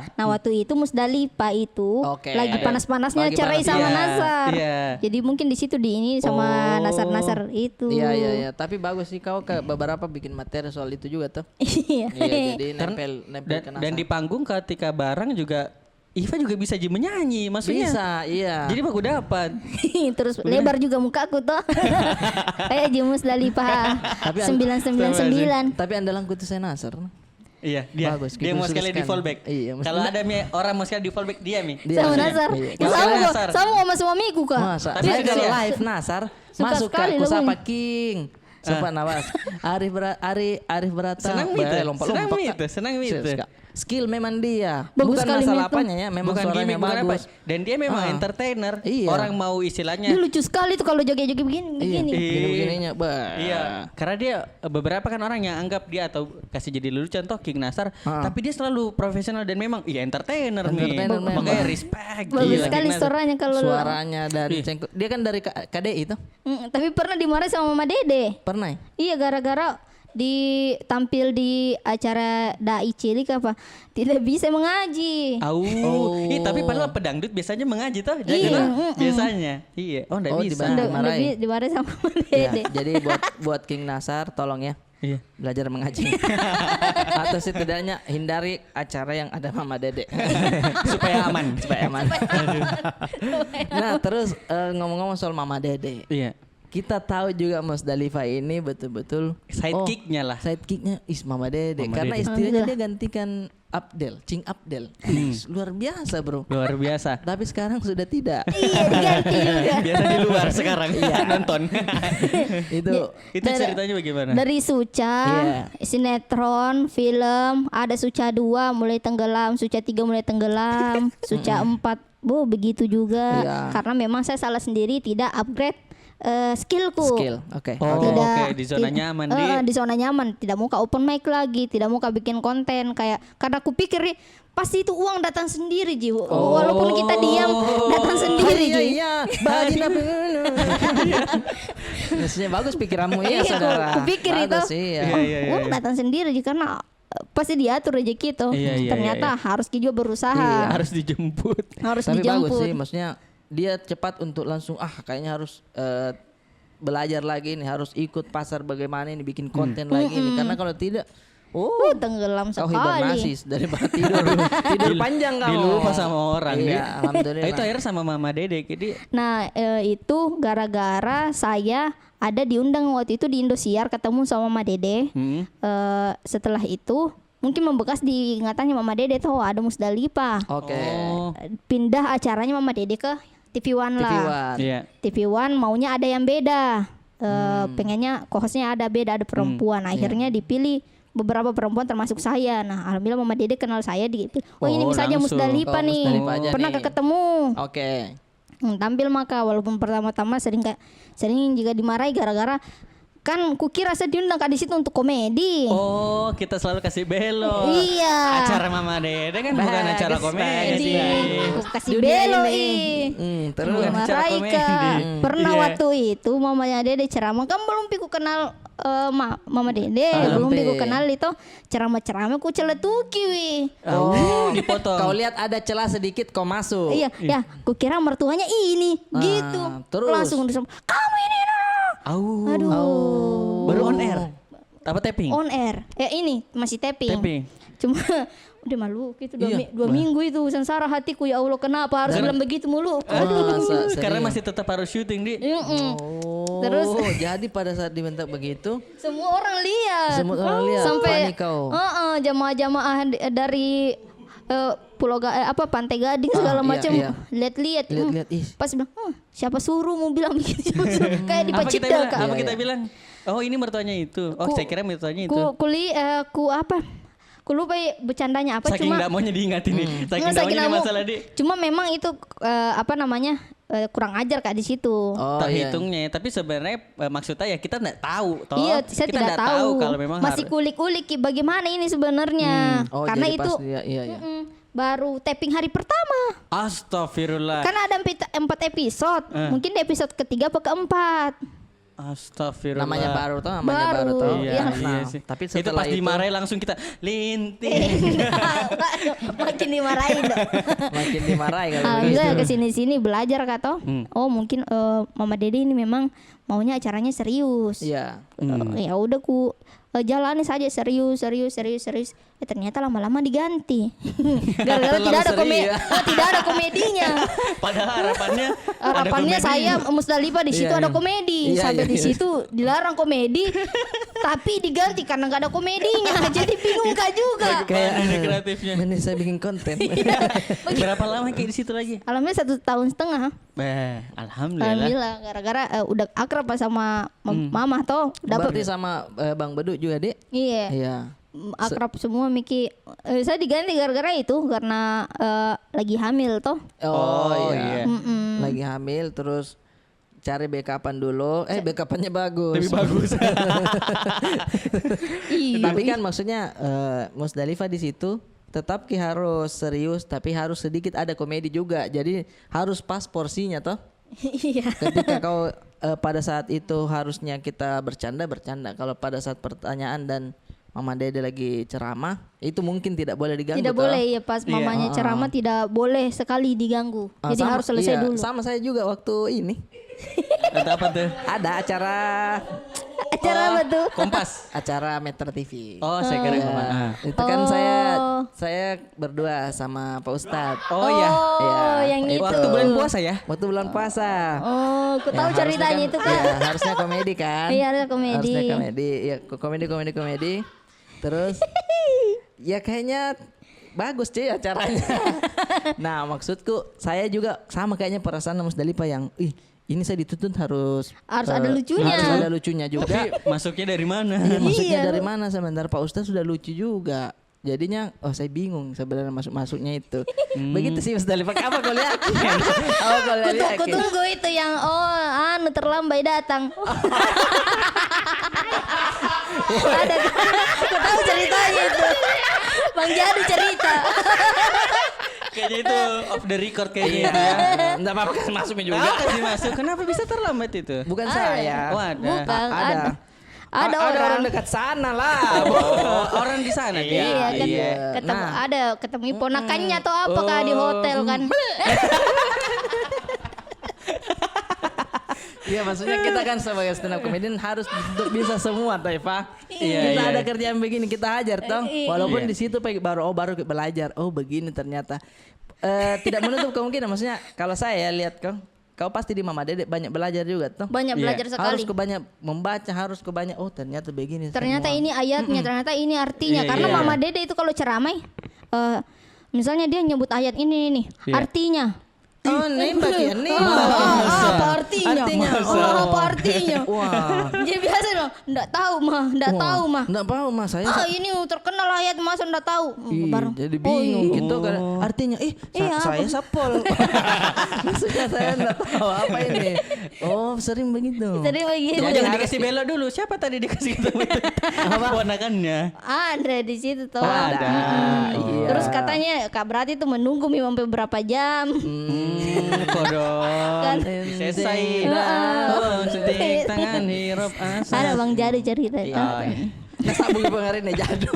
Musdalifah. Nah, waktu itu Musdalifah itu Oke. lagi panas-panasnya Lagi cerai panas, sama iya. Nasar. Iya. Jadi mungkin di situ di ini sama Oh. Nasar-Nasar itu. Iya iya iya, tapi bagus sih kau ke beberapa bikin materi soal itu juga tuh. Iya. Iya, jadi nempel ke Dan di Nasar. panggung ketika bareng juga Iva juga bisa menyanyi maksudnya. Bisa, iya. Jadi aku dapat. Terus lebar juga mukaku tuh. Kayak Ji Musdalifah Tapi 999. Tapi andalanku itu saya Nasar. Iya, dia. Bagus, Dia gitu, mau sekali di sekali. fallback. Iya, Kalau ada orang mau sekali di fallback dia Mi. Dia Sama maksudnya. Nasar. Iya. Ya, Kalau sama Nasar. sama sama suamiku Kak. Masa? Tapi Saya kalau dia- live Nasar Suka masuk sekali ke Kusapa lagunya. King. Sopan awas. Arif Berata. Senang Bah, itu, lompat-lompat, senang Kak. itu, senang itu. Serius, Kak. Skill memang dia. Bagus Bukan sekali masalah itu. apanya ya, memang Bukan suaranya gimmick, bukan apa. bagus. Dan dia memang Ah. entertainer. Iya. Orang mau istilahnya. Dia lucu sekali tuh kalau joget-joget begini. Iya, begini. begini-begininya. Bah. Iya, karena dia beberapa kan orang yang anggap dia atau kasih jadi lelucon contoh King Nasar, Ah. tapi dia selalu profesional dan memang iya entertainer nih. Entertainer memang. Makanya respect. Bagus Gila, sekali King Nasar. suaranya kalau Suaranya dan Ih. cengkok. Dia kan dari KDI itu. Tapi pernah dimarahin sama Mama Dede. Pernah ya? Iya, gara-gara tampil di acara dai cilik apa tidak bisa mengaji. Tapi padahal pedangdut biasanya mengaji toh, jaga Iya, toh? Biasanya. Iya. Oh, enggak Oh, bisa. dimarahin. Dimarahin sama Mama Ya, Dede. jadi buat King Nasar tolong ya. Iya. Belajar mengaji. Atau setidaknya hindari acara yang ada Mama Dede. Supaya aman. Supaya aman. Nah, terus ngomong-ngomong soal Mama Dede. Iya. Kita tahu juga Musdalifah ini betul-betul Sidekicknya lah. Sidekicknya Mama Dede. Mama Karena Dede. istilahnya dia gantikan Abdel, Cing Abdel. Luar biasa, Bro. Luar biasa. Tapi sekarang sudah tidak. Iya, diganti juga. Biasa di luar sekarang nonton. Itu Itu ceritanya bagaimana? Dari Suca, Iya. sinetron, film, ada Suca 2 mulai tenggelam, Suca 3 mulai tenggelam, Suca 4 begitu juga. Iya. Karena memang saya salah sendiri tidak upgrade skillku. skill. Oke. Oh, Tidak, oke, di zona nyaman, Di. di zona nyaman, tidak mau ke open mic lagi, tidak mau ke bikin konten kayak karena aku pikir nih, pasti itu uang datang sendiri Ji. Walaupun kita diam datang sendiri Ji. Iya, bagi Maksudnya bagus pikiranmu ya, Iya, saudara. aku pikir Bagus, itu. Iya. Iya. Uang datang sendiri Ji karena pasti diatur rezeki itu. Iya, Ternyata harus juga berusaha. Harus dijemput. Harus Tapi bagus dijemput. sih, maksudnya dia cepat untuk langsung kayaknya harus belajar lagi nih, harus ikut pasar bagaimana ini bikin konten lagi nih, karena kalau tidak Tenggelam kau sekali. hibernasis daripada tidur panjang kamu. Dilupa sama orang Iya, dia. alhamdulillah. Nah, itu akhirnya sama Mama Dede. Jadi Nah itu gara-gara saya ada diundang waktu itu di Indosiar ketemu sama Mama Dede. Setelah itu mungkin membekas di ingatannya Mama Dede tuh ada Musdalifah. Oke. Pindah acaranya Mama Dede ke TV One TV lah. One. iya. TV One maunya ada yang beda. Pengennya co-hostnya ada beda, ada perempuan. Akhirnya dipilih beberapa perempuan termasuk saya. Nah, alhamdulillah Mama Dede kenal saya di. Oh, ini misalnya langsung. Musdalifah nih. Musdalifah aja Pernah nih. ketemu. Oke. Tampil maka walaupun pertama-tama sering juga dimarahi gara-gara kan kukira saya diundang di situ untuk komedi. Oh, kita selalu kasih belok. Iya. Acara Mama Dede kan bukan acara komedi. Aku kasih Dunia belo ini. Terus Bukan acara dimarahi komedi. Kak. Pernah Iya. waktu itu mamanya Dede ceramah kan belum piku kenal Mama Dede, belum piku kenal itu ceramah-ceramah ku celetuki wi. Dipotong. Kau lihat ada celah sedikit kau masuk. Iya, ya, kukira mertuanya ini gitu. terus? Langsung disebut, "Kamu ini." Aduh. Baru on air. Apa tapping? On air. Ini masih tapping. Tapping. Cuma Udah malu gitu Iya. 2 minggu itu sengsara hatiku ya Allah kenapa harus bilang begitu mulu. Masa, Karena serius? masih tetap harus syuting di. Oh, Terus- jadi pada saat dibentak begitu, Semua orang lihat. Semua orang lihat. Sampai Panik kau. jamaah-jamaah dari Pantai Gading segala iya, macam iya. lihat-lihat. Lihat-lihat, ih. Pas bilang, siapa suruh mau bilang begitu? Siapa suruh? Kayak Apa dipacit kita dah bilang? Kak. Apa Iya, kita iya. bilang? Oh ini mertuanya itu. Oh Ku- saya kira mertuanya itu. Ku lupa ya bercandanya apa Saking cuma nggak maunya diingatin nih. Saking Nggak, nggak saking maunya nggak mau. masalah di. Cuma memang itu kurang ajar Kak di situ. oh Tak iya. hitungnya, tapi sebenarnya maksudnya ya kita nggak tahu, toh. Iya, saya kita tidak nggak tahu. kalau memang Masih kulik-kulik bagaimana ini sebenarnya. Oh, Karena jadi itu pas dia, iya. baru tapping hari pertama. Astagfirullah. Kan ada 4 episode. Mungkin di episode ketiga atau keempat. Astagfirullah. Namanya baru tuh, namanya baru Baru, tuh. Iya, iya. iya sih. Tapi itu setelah pas itu dimarahin langsung kita linting. Makin dimarahin dong. makin dimarahi kalau Alhamdulillah begitu. kesini-sini belajar Kak toh. Oh mungkin Mama Dede ini memang maunya acaranya serius. Iya. Ya udah ku jalani saja serius. Ternyata lama-lama diganti. Gara-gara Terlalu tidak ada serius. tidak ada komedinya. Padahal harapannya ada Harapannya komedi. saya Musdalifah di situ Iya, ada iya. komedi. Iya, Sampai iya, di iya. situ dilarang komedi. Tapi diganti karena nggak ada komedinya. Jadi bingung Kak juga. Kayak ide kreatifnya. mending saya bikin konten. Berapa lama kayak di situ lagi? Alhamdulillah 1,5 tahun. Alhamdulillah. Alhamdulillah gara-gara udah akrab pas sama mama toh Berarti dapat sama Bang Bedu juga, Dek? iya Iya. akrab semua Miki. Saya diganti gara-gara itu karena lagi hamil toh. Oh, iya. iya. Lagi hamil terus cari backupan dulu. Backupannya bagus. Lebih bagus. Iya. Tapi kan maksudnya Musdalifah di situ tetap harus serius tapi harus sedikit ada komedi juga. Jadi harus pas porsinya toh. Iya. Ketika kau pada saat itu harusnya kita bercanda. Kalau pada saat pertanyaan dan Mama Dede lagi ceramah, itu mungkin tidak boleh diganggu. Tidak toh. boleh ya pas mamanya ceramah tidak boleh sekali diganggu. Jadi Sama- harus selesai iya, dulu. Sama saya juga waktu ini Ada apa tuh? ada acara Acara apa tuh? Kompas. acara Metro TV. Oh, saya kira kemana? Itu kan saya berdua sama Pak Ustadz. Oh ya. Oh, yang itu. Waktu bulan puasa ya? Waktu bulan puasa. Oh, aku tahu Ya, ceritanya harusnya itu kan. Iya, harusnya komedi kan? Iya, harusnya komedi. Harusnya komedi. Ya, komedi. Terus ya kayaknya bagus cuy acaranya. Nah, maksudku saya juga sama kayaknya perasaan Musdalifah yang ini saya dituntut harus Ada lucunya. Harus ada lucunya juga. Tapi masuknya dari mana? Iya, maksudnya Iya. dari mana sebentar Pak Ustadz sudah lucu juga. Jadinya saya bingung sebenarnya masuknya itu. Begitu sih Musdalifah. Apa kau lihat? Apa kau lihat? Aku tunggu itu yang terlambai datang. Ada, aku tahu ceritanya itu. Bang Jadi cerita. Kayaknya itu off the record kayaknya itu ya. Enggak apa-apa kan masuknya juga. Juga kasih masuk. Kenapa bisa terlambat itu? Bukan saya. Oh, ada. Bukan, Ada. ada orang orang. dekat sana lah. Oh, orang di sana dia. Iya, kan iya. ketemu Nah. ada ketemu ponakannya atau apa Kak di hotel kan. Iya maksudnya kita kan sebagai stand up comedian harus bisa semua Taifa. Iya, Kita iya. ada kerjaan begini kita ajar toh. Walaupun Iya. di situ baru belajar. Oh begini ternyata. Tidak menutup kemungkinan maksudnya kalau saya lihat kau pasti di Mama Dede banyak belajar juga toh. Banyak Iya. belajar Harus sekali. ke banyak membaca, harus ke banyak. Oh ternyata begini. Ternyata semua. ini ayatnya, ternyata ini artinya. Iya, Karena iya. Mama Dede itu kalau ceramah, misalnya dia nyebut ayat ini nih, Iya. artinya. Oh nembak ya nembak. Apa artinya? Artinya. Apa artinya? Wah. Jadi biasa dong, enggak tahu mah, enggak tahu mah. Enggak tahu mah saya. Ini terkenal ayat masa enggak tahu. Ih, Baru. jadi bingung gitu kan. Artinya Iya, saya sapol. Maksudnya saya enggak tahu apa ini. Oh, sering begitu. Jadi begitu. Jangan dikasih belok dulu. Siapa tadi dikasih ketemu itu? Ponakannya. Ada di situ tuh. Oh, ada. Iya. Terus katanya Kak Berarti tuh menunggu sampai berapa jam. Kodok. Kan. Selesai. Oh, suntik tangan hirup asa. Ada Bang Jadi cerita. Nah, sabung pengarin nih jadu.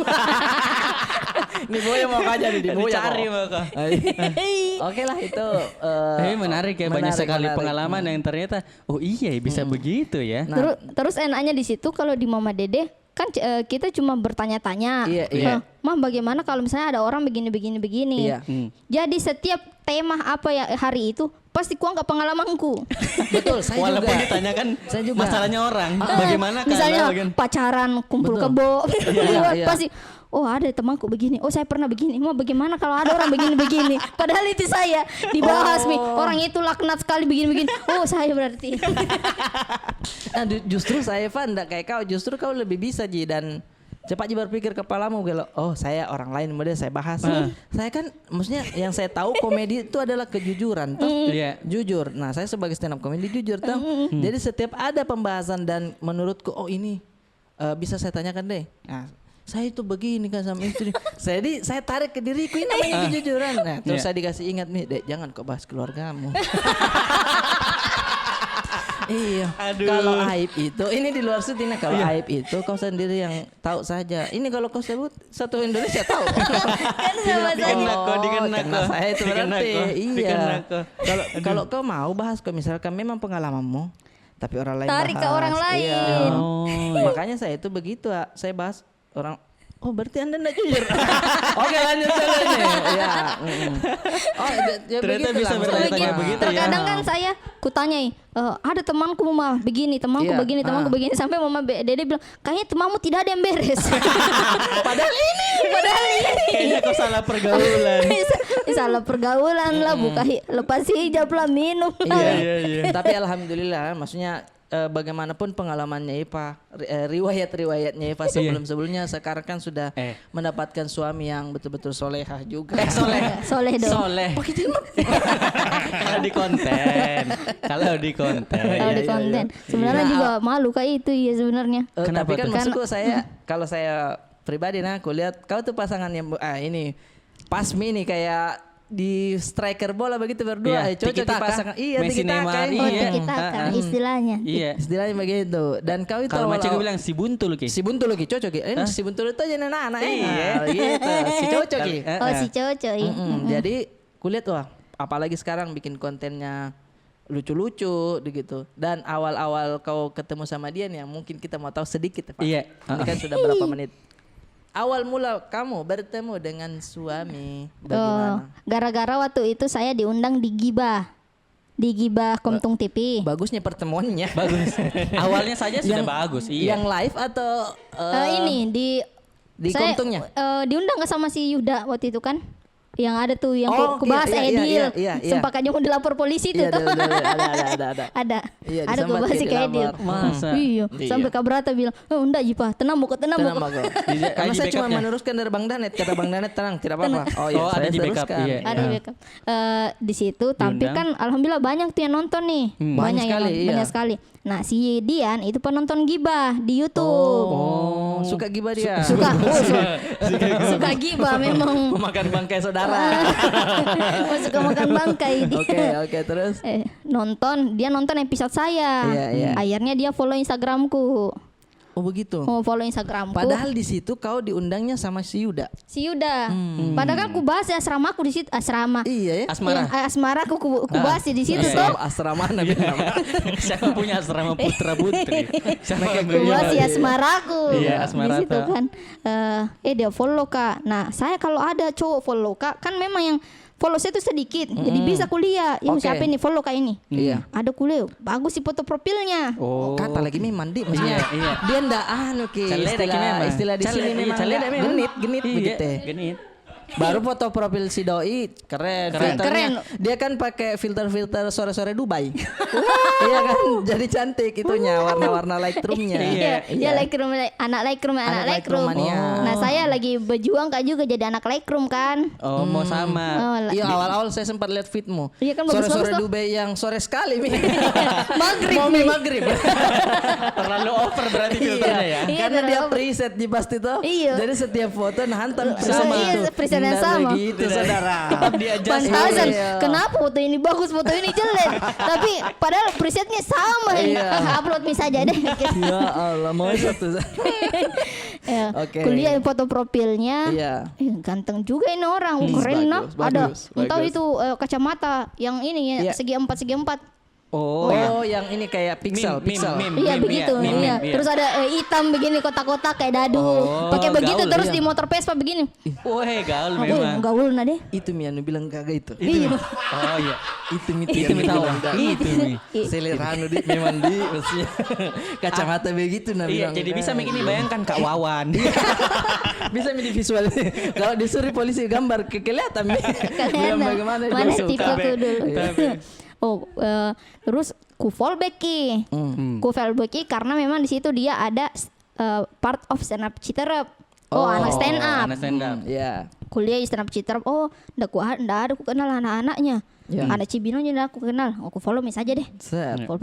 Nih boya mau aja nih, boya. Dicari maka. Oke lah itu. Tapi menarik ya, banyak menarik, sekali menarik. pengalaman yang ternyata oh iya bisa begitu ya. Terus enaknya di situ kalau di Mama Dede kan kita cuma bertanya-tanya. Iya, iya. "Mah, bagaimana kalau misalnya ada orang begini begini?" Iya. Jadi setiap tema apa ya hari itu pasti ku anggap pengalamanku. Betul, saya Walaupun juga. ditanyakan Saya juga. masalahnya orang, bagaimana kalau Misalnya bagian- pacaran, kumpul Betul. kebo, Iya. pasti oh ada temanku begini, oh saya pernah begini, mau bagaimana kalau ada orang begini-begini. Padahal itu saya dibahas nih, orang itu laknat sekali begini-begini. Oh saya berarti. Nah, justru saya Van enggak kayak kau, justru kau lebih bisa Ji dan cepat Ji berpikir kepalamu kalau oh saya orang lain kemudian saya bahas. Saya kan maksudnya yang saya tahu komedi itu adalah kejujuran toh. Iya. Jujur. Nah, saya sebagai stand up comedy jujur toh. Jadi setiap ada pembahasan dan menurutku oh ini bisa saya tanyakan deh. Nah, saya itu begini kan sama istri. Jadi saya tarik ke diriku ini namanya kejujuran. Nah, terus Iya. saya dikasih ingat nih, Dek, jangan kau bahas keluargamu. Iya. Aduh. Kalau aib itu ini di luar syuting kalau Iya. aib itu kau sendiri yang tahu saja. Ini kalau kau sebut satu Indonesia tahu. Kan sama Dikena saja. kok, dikena Kena kok. saya itu Dikena berarti. kok, dikena Iya. kok. Kalau kau mau bahas kau misalkan memang pengalamanmu tapi orang lain Tarik ke bahas. orang lain. Iya. Oh, Makanya saya itu begitu, saya bahas orang. Oh berarti Anda enggak jujur. Oke lanjut dulu nih. Ya. Oh ya Ternyata begitu bisa lah. bertanya-tanya Nah. begitu ya. Terkadang kan saya kutanyai, ada temanku mah begini, temanku Iya. begini, temanku begini, sampai mama Dede bilang kayaknya temanmu tidak ada yang beres. Padahal ini. kayaknya kau salah pergaulan. Salah pergaulan lah, lepas hijab lah, minum lah. Iya. Tapi alhamdulillah, maksudnya bagaimanapun pengalamannya Ipa, riwayat-riwayatnya Ipa sebelum-sebelumnya sekarang kan sudah mendapatkan suami yang betul-betul solehah juga. Soleh dong. Soleh. Kalau di konten. Kalau di konten. Kalau di konten. Sebenarnya Nah, juga malu kayak itu ya sebenarnya. Tapi kan tuh? maksudku saya kalau saya pribadi nah aku lihat kau tuh pasangan yang ini pasmi nih kayak di striker bola begitu berdua Iya, cocok di tiki-taka. pasangan. Iya, Messi, tiki-taka, Neymar, ini. Oh, iya. tiki-taka istilahnya. Iya. Istilahnya begitu. Dan kau itu Kalau macam gue awal-awal- bilang si buntul ki. si buntul lagi cocok ya. Si buntul itu aja anak-anak ya. Iya. Gitu. Si cocok ya. Oh si cocok. Jadi kulihat wah, apalagi sekarang bikin kontennya lucu-lucu gitu. Dan awal-awal kau ketemu sama dia nih yang mungkin kita mau tahu sedikit Pak. Iya. Ini kan sudah berapa menit. Awal mula kamu bertemu dengan suami Oh, bagaimana? gara-gara waktu itu saya diundang di Gibah. Di Gibah Komtung TV. Bagusnya pertemuannya. Bagus. Awalnya saja sudah bagus. Iya. Yang live atau Ini di saya, Komtungnya? diundang nggak sama si Yuda waktu itu kan? Yang ada tuh yang Oh, ku bahas iya, Edil. iya. Sempakanya mau dilapor polisi tuh. Iya, tuh. ada. Ada. Iya, Ada ku disambat bahas dia si ke Edil. dilapor. Masa? Iya. Iya. Sampai Kak Brata bilang, "Oh, enggak Jipa, tenang kok, tenang Tenang kok." Bago. Di- Karena di saya cuma backupnya. meneruskan dari Bang Danet. Kata Bang Danet tenang, tidak apa-apa. Oh iya, Oh, ada saya di backup, teruskan. iya. Ada di backup. Di situ tapi Diundang. kan alhamdulillah banyak tuh yang nonton nih. Banyak sekali, iya. Banyak sekali. Nah, si Dian itu penonton Gibah di YouTube. Oh, suka gibah dia. Suka suka Gibah memang. Memakan bangkai saudara. Oh, suka makan bangkai dia. Oke, terus. Dia nonton episode saya. Iya, iya. Akhirnya dia follow Instagramku. Oh begitu. Mau follow Instagramku. Padahal di situ kau diundangnya sama si Yuda. si Yuda. Padahal kan aku bahas ya asramaku di situ, asrama. Iya ya. Asmara. Iya, asmara aku bahas di situ tuh. Asrama Nabi nama. Siapa punya asrama putra putri? Siapa yang Aku punya? bahas ya asmaraku. Iya, Di asmara situ tuh. kan. Dia follow Kak. Nah, saya kalau ada cowok follow Kak, kan memang yang follow saya tuh sedikit. Jadi bisa kuliah. Yang Oke. siapa ini follow Kak ini? Iya. Ada kuliah. Bagus sih foto profilnya. Oh. Kata lagi memang mandi maksudnya. Iya. Dia ndak ki Caleda ki memang. istilah di sini Caleda, memang caleda ndak memang. genit Iya, begitu. Genit. Baru foto profil si doi keren. Filternya. Keren. Dia kan pakai filter-filter sore-sore Dubai. Iya kan, jadi cantik itunya warna-warna Lightroom-nya. Iya. Dia Lightroom, anak Lightroom. Anak Lightroom mania. Nah, saya lagi berjuang Kak juga jadi anak Lightroom kan. Oh, mau sama. Oh, Iya awal-awal saya sempat lihat fitmu. Iya kan, bagus-bagus Sore-sore tuh. Dubai yang sore sekali Mi. Maghrib, Mau Mi. maghrib. Terlalu over berarti filternya ya. Iya, Karena dia terlalu- preset di pasti tuh. Iya. Jadi setiap foto nah hantam Sama. Iya, preset yang sama. Gitu saudara. Tetap dia adjust. Pantasan, Iya. kenapa foto ini bagus, foto ini jelek. Tapi padahal presetnya sama. Iya. Upload mis aja deh. Ya Allah mau satu. Ya, Oke. kuliah foto profilnya. Iya. Ganteng juga ini orang, Hmm, keren nah. bagus, Ada, bagus, entah bagus. itu kacamata yang ini ya Iya. segi empat. Oh, yang ini kayak pixel, pixel. Iya begitu, iya. Terus ada hitam begini kotak-kotak kayak dadu. Oh, Pakai begitu gaul, terus iya. di motor Vespa begini. Woi, gaul Oh, memang. gaul nah deh. Itu Mianu bilang kagak itu. Iya. Oh iya. Itu Mi Itu Mi tahu. Itu Mi. Selerano di memang di maksudnya kacamata begitu nah Iya, bilang. jadi bisa begini bayangkan Kak Wawan. Bisa di visual. Kalau disuruh polisi gambar kelihatan. Kalian Bagaimana mana dia tipe suka. aku dulu. Oh, terus ku fallback ki. Ku fallback ki karena memang di situ dia ada part of stand up citerep. Oh, anak stand up. Anak stand up. Ya. Kuliah di stand up citerep. Oh, ndak ada aku kenal anak-anaknya. Ya. Anak Cibino aja aku kenal. Aku follow miss aja deh. Set. Aku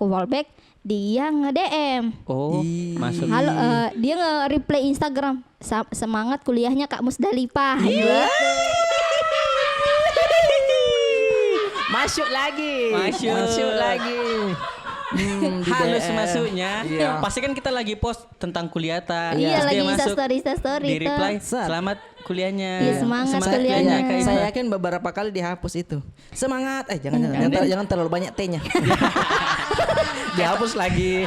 fallback, dia nge-DM. Oh, Ih. masuk. Halo, dia nge-reply Instagram. Semangat kuliahnya Kak Musdalifah. Masuk lagi. Masuk. lagi. Di Halus DM. masuknya. Iya. Pasti kan kita lagi post tentang kuliah ta. Iya, Terus dia lagi masuk, Instastory. di reply Set. selamat kuliahnya. Iya, semangat Saya- kuliahnya. Kak Iva. Saya yakin beberapa kali dihapus itu. Semangat. Jangan terlalu banyak T-nya. Dihapus lagi.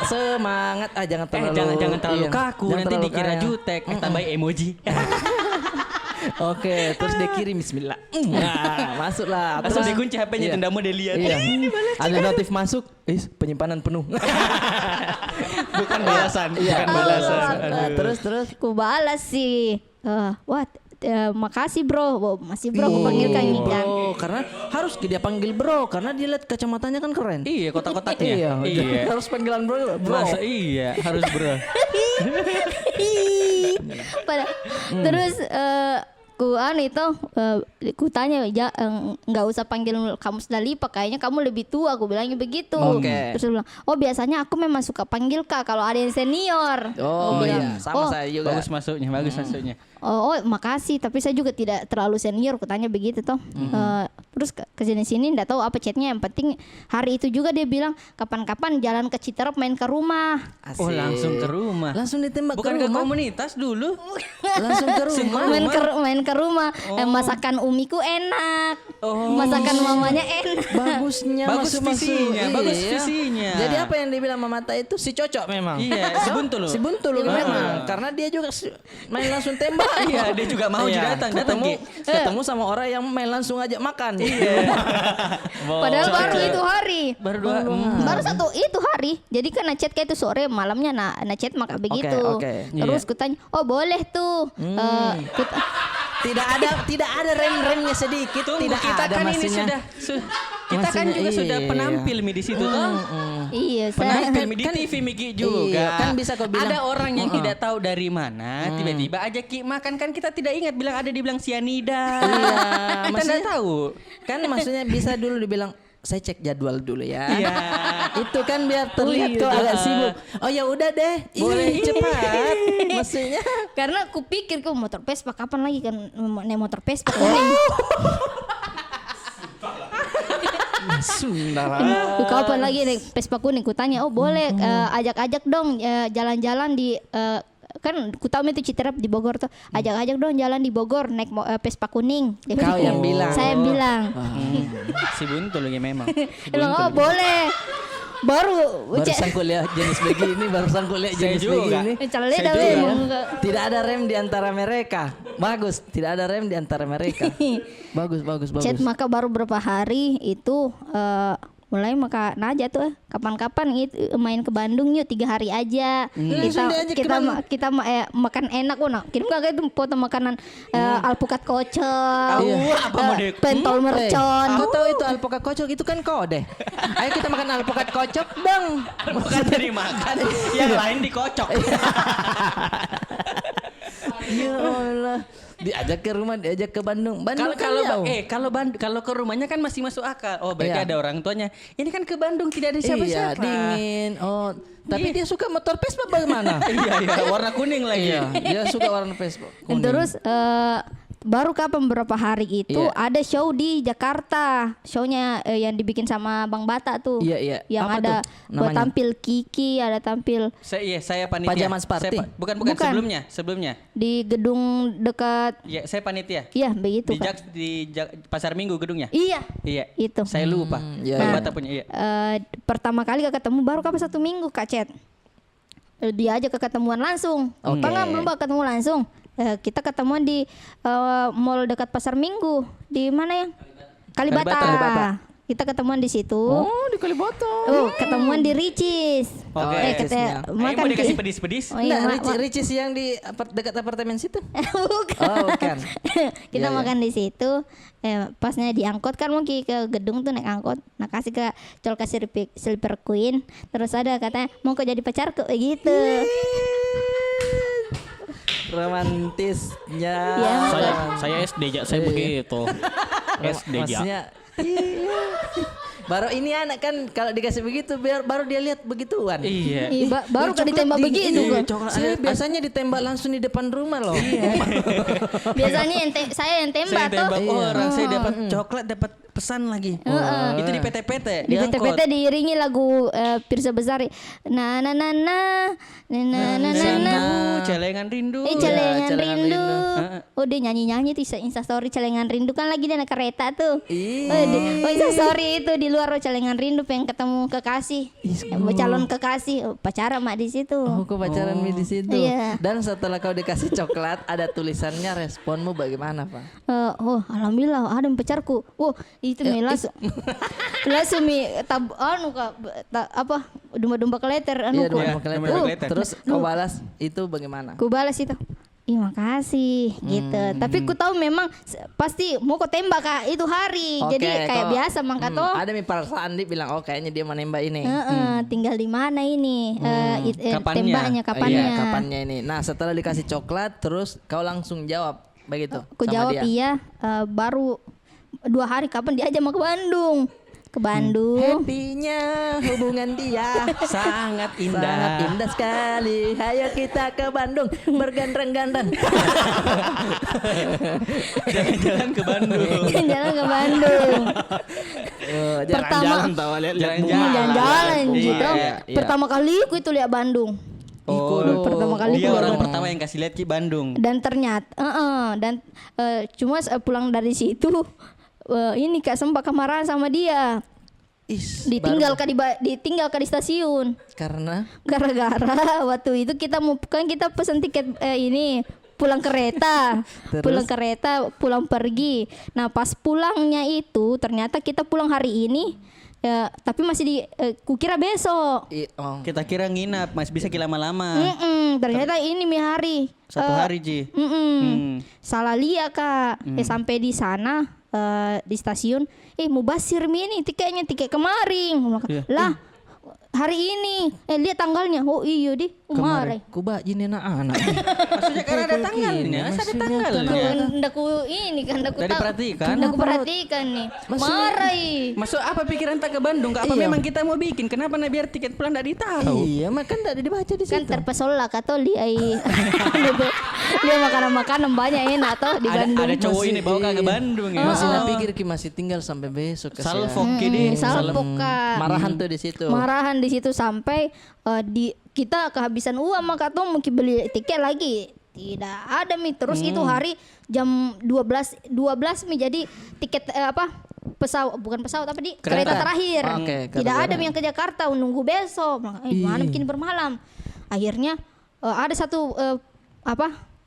Semangat. Jangan terlalu. Jangan terlalu iya. kaku, Jangan nanti terlalu dikira kaya. jutek. Tambah emoji. Oke, terus dia kirim bismillah. Nah, masuklah. Langsung Terus- dikunci HP-nya, Iya. tidak mau dilihat. Iya. Ada notif masuk, penyimpanan penuh. Bukan balasan, Iya. bukan balasan. Nah, terus Aku balas sih. Makasih bro. Oh, masih bro aku panggil Kang Ijan. bro, karena harus dia panggil bro, karena dia lihat kacamatanya kan keren. Iya, kotak-kotaknya. Iya. Harus panggilan bro. Masa iya, harus bro. Terus ku tanya nggak usah panggil kamu Musdalifah, kayaknya kamu lebih tua, aku bilangnya begitu. Oke. Terus dia bilang, oh biasanya aku memang suka panggil Kak kalau ada yang senior. Oh Aku iya, bilang, sama "Oh, saya juga. Bagus masuknya. Oh, makasih, tapi saya juga tidak terlalu senior, kutanya begitu toh. Terus ke sini ndak tahu apa chatnya, yang penting hari itu juga dia bilang kapan-kapan jalan ke Citerep main ke rumah. Asik. Oh, langsung ke rumah. Langsung ditembak Bukan ke ke rumah. komunitas dulu. Langsung ke rumah. Main ke rumah. Masakan umiku enak. Oh. Masakan mamanya enak. Bagusnya Bagus visinya, bagus visinya. Jadi apa yang dibilang Mama Ta itu si cocok memang. Iya, si Buntul. Si Buntul memang. Karena dia juga main langsung tembak. Iya, dia juga mau Iya. datang ketemu, Ki. ketemu sama orang yang main langsung ajak makan. Iya. Padahal baru itu hari. Baru dua. Baru satu itu hari. Jadi kan chat kayak itu sore, malamnya chat maka begitu. oke. Terus kutanya, "Oh, boleh tuh." Tidak ada rem-remnya sedikit. Tunggu, tidak kita ada kan ini maksudnya. kita kan Maksudnya, juga sudah iya. penampil Mi di situ toh. Iya, Penampil saya Mi di kan- TV Miki juga. iya, kan bisa kau bilang. Ada orang yang tidak tahu dari mana, tiba-tiba aja Ki makan, kan kita tidak ingat bilang ada dibilang sianida. Iya, Kita maksudnya tidak tahu. Kan maksudnya bisa dulu dibilang saya cek jadwal dulu ya. Iya. Itu kan biar terlihat kau agak sibuk. Oh ya udah deh, boleh cepat. Maksudnya karena aku pikir kok motor Vespa kapan lagi kan naik motor Vespa kuning. Sunda. Kapan lagi naik Vespa kuning? Kutanya, "Oh, boleh ajak-ajak dong jalan-jalan di kan kutahu itu Citerep di Bogor tuh. Ajak-ajak dong jalan di Bogor naik Vespa kuning." Dia Kau bilang, yang bilang. Saya yang bilang. Si Buntul lagi memang. Dia bilang, "Oh, boleh." Barusan kuliah jenis begini, barusan kuliah Saya jenis juga. begini. Calonnya Saya dah juga. memang. Tidak ada rem di antara mereka. Bagus, tidak ada rem di antara mereka. Bagus. Chat maka baru berapa hari itu mulai maka Naja tuh kapan-kapan itu main ke Bandung yuk 3 hari aja. Langsung diajak ke Bandung. Kita makan enak kirim kakak itu foto makanan alpukat kocok, Apa mau dek? pentol mercon. Kau tahu itu alpukat kocok itu kan kode. Ayo kita makan alpukat kocok dong. Bukan dari makan, yang lain dikocok. Ya Allah. Diajak ke rumah, diajak ke Bandung. Bandung Kalau kan jauh. kalau ke rumahnya kan masih masuk akal. Oh, berarti Iya. ada orang tuanya. Ini kan ke Bandung tidak ada Iya, siapa-siapa. dingin. Oh, tapi dia suka motor Vespa bagaimana? Iya, warna kuning lagi. Iya, dia suka warna Vespa. kuning. Terus baru kapan beberapa hari itu Iya. ada show di Jakarta. Show-nya yang dibikin sama Bang Bata tuh. Iya, iya. Yang Apa ada tuh namanya? tampil Kiki, ada tampil Saya panitia. Pajamas Party? Bukan Bukan. sebelumnya. di gedung dekat. Ya, saya panitia. Iya begitu. Di, Kak. Pasar Minggu gedungnya. Iya. Iya. Itu. Saya lupa. iya, Bang iya. Bata punya, iya. Pertama kali Kak ketemu baru kapan 1 minggu Kak Chat. Dia aja ke ketemuan langsung. Oke. Belum ketemu langsung. Kita ketemuan di mall dekat Pasar Minggu. Di mana ya? Kalibata. Kalibata. Kita ketemuan di situ. Oh, di Kalibata. Ketemuan di Ricis. Oke. Ricisnya. Ayo Makan mau dikasih Ki. pedis-pedis. Oh iya, Nah, Ricis yang di dekat apartemen situ. Bukan. Oh, bukan. Kita Iya, iya. makan di situ. Pasnya diangkut kan mau ke gedung tuh naik angkot. Nah kasih ke Colka Silver Queen. Terus ada katanya mau kau jadi pacarku gitu. Romantisnya. Iya. Saya SD aja saya begitu. SD aja. Maksudnya iya. Baru ini anak kan kalau dikasih begitu baru dia lihat begituan. Iya. Baru kan ditembak begitu Iya, kok. saya biasanya ditembak langsung di depan rumah loh. Biasanya saya yang tembak Saya tuh. tembak orang, saya dapat coklat, dapat pesan lagi. Itu di PT-PT, Di angkot. PT-PT diiringi lagu Pirsa Besari. Na na na na na na na na na. Celengan rindu. Celengan Celengan rindu. Rindu. Oh dia nyanyi-nyanyi tuh Instastory Celengan Rindu kan lagi dia naik kereta tuh. Ih. Instastory itu di luar Celengan Rindu pengen ketemu kekasih. Calon kekasih. Pacaran mak di situ. Oh, kau pacaran di situ. Iya. Dan setelah kau dikasih coklat, ada tulisannya responmu bagaimana, Pak? Alhamdulillah ada yang pacarku. Itu mi langsung langsung mi domba-domba keleter Iya, ku. dua kali. domba keleter. Terus kau balas itu bagaimana? Ku balas itu. Ih makasih gitu. Tapi ku tahu memang pasti mau kau tembak Kak itu hari. Oke, Jadi kayak kau- biasa mangka tuh. Ada mi perasaan dia bilang, oh kayaknya dia mau nembak ini. Tinggal di mana ini Kapannya? tembaknya kapannya. Iya, kapannya ini. Nah, setelah dikasih coklat, terus kau langsung jawab begitu. Ku sama jawab dia. iya. Baru 2 hari kapan dia aja mau ke Bandung. Ke Bandung. Happy-nya hubungan dia Sangat indah. sangat indah sekali. Ayo kita ke Bandung bergandeng-gandeng. Jalan-jalan ke Bandung. Jalan ke Bandung. Jalan-jalan tahu lihat Jalan-jalan Iya, gitu. iya, iya. Pertama kali aku itu lihat Bandung. Pertama kali Dia gua orang lihat pertama yang kasih lihat Ki Bandung. dan ternyata cuma pulang dari situ ini Kak sempat kemarahan sama dia. Ditinggal di stasiun karena gara-gara waktu itu kita pesan tiket ini pulang kereta. Terus? pulang pergi. Nah, pas pulangnya itu ternyata kita pulang hari ini tapi masih kukira besok. Kita kira nginap, masih bisa lama-lama. Ternyata ini mi hari. 1 hari Ji. Salah lihat Kak. Sampai di sana di stasiun, mubasir mi ini tiketnya tiket kemarin. Lah hari ini lihat tanggalnya. Oh iya di kemarin. Kubak jin anak-anak. Maksudnya karena ada tanggalnya, masa ada tanggalnya. Ndak ku ini kan ndak ku Dari tahu. perhatikan. Ndak ku perhatikan nih. Marah ih. Masuk apa pikiran tak ke Bandung? Apa Iya. memang kita mau bikin? Kenapa nah biar tiket pulang enggak ditahu? Iya, makan enggak dibaca di Kan situ. terpesona katoli ai. Dia makanan-makanan banyak enak toh di Bandung. Ada cowok ini bawa ke Bandung ya. Masih pikir Ki masih tinggal sampai besok ke Salfok Ki Salpok Kak. Marahan tuh di situ. Marahan di situ sampai kita kehabisan uang maka tuh mungkin beli tiket lagi tidak ada mi terus itu hari jam 12 mi jadi tiket pesawat bukan pesawat tapi di kereta terakhir Oke, tidak ada mi yang ke Jakarta nunggu besok mana bikin bermalam akhirnya ada satu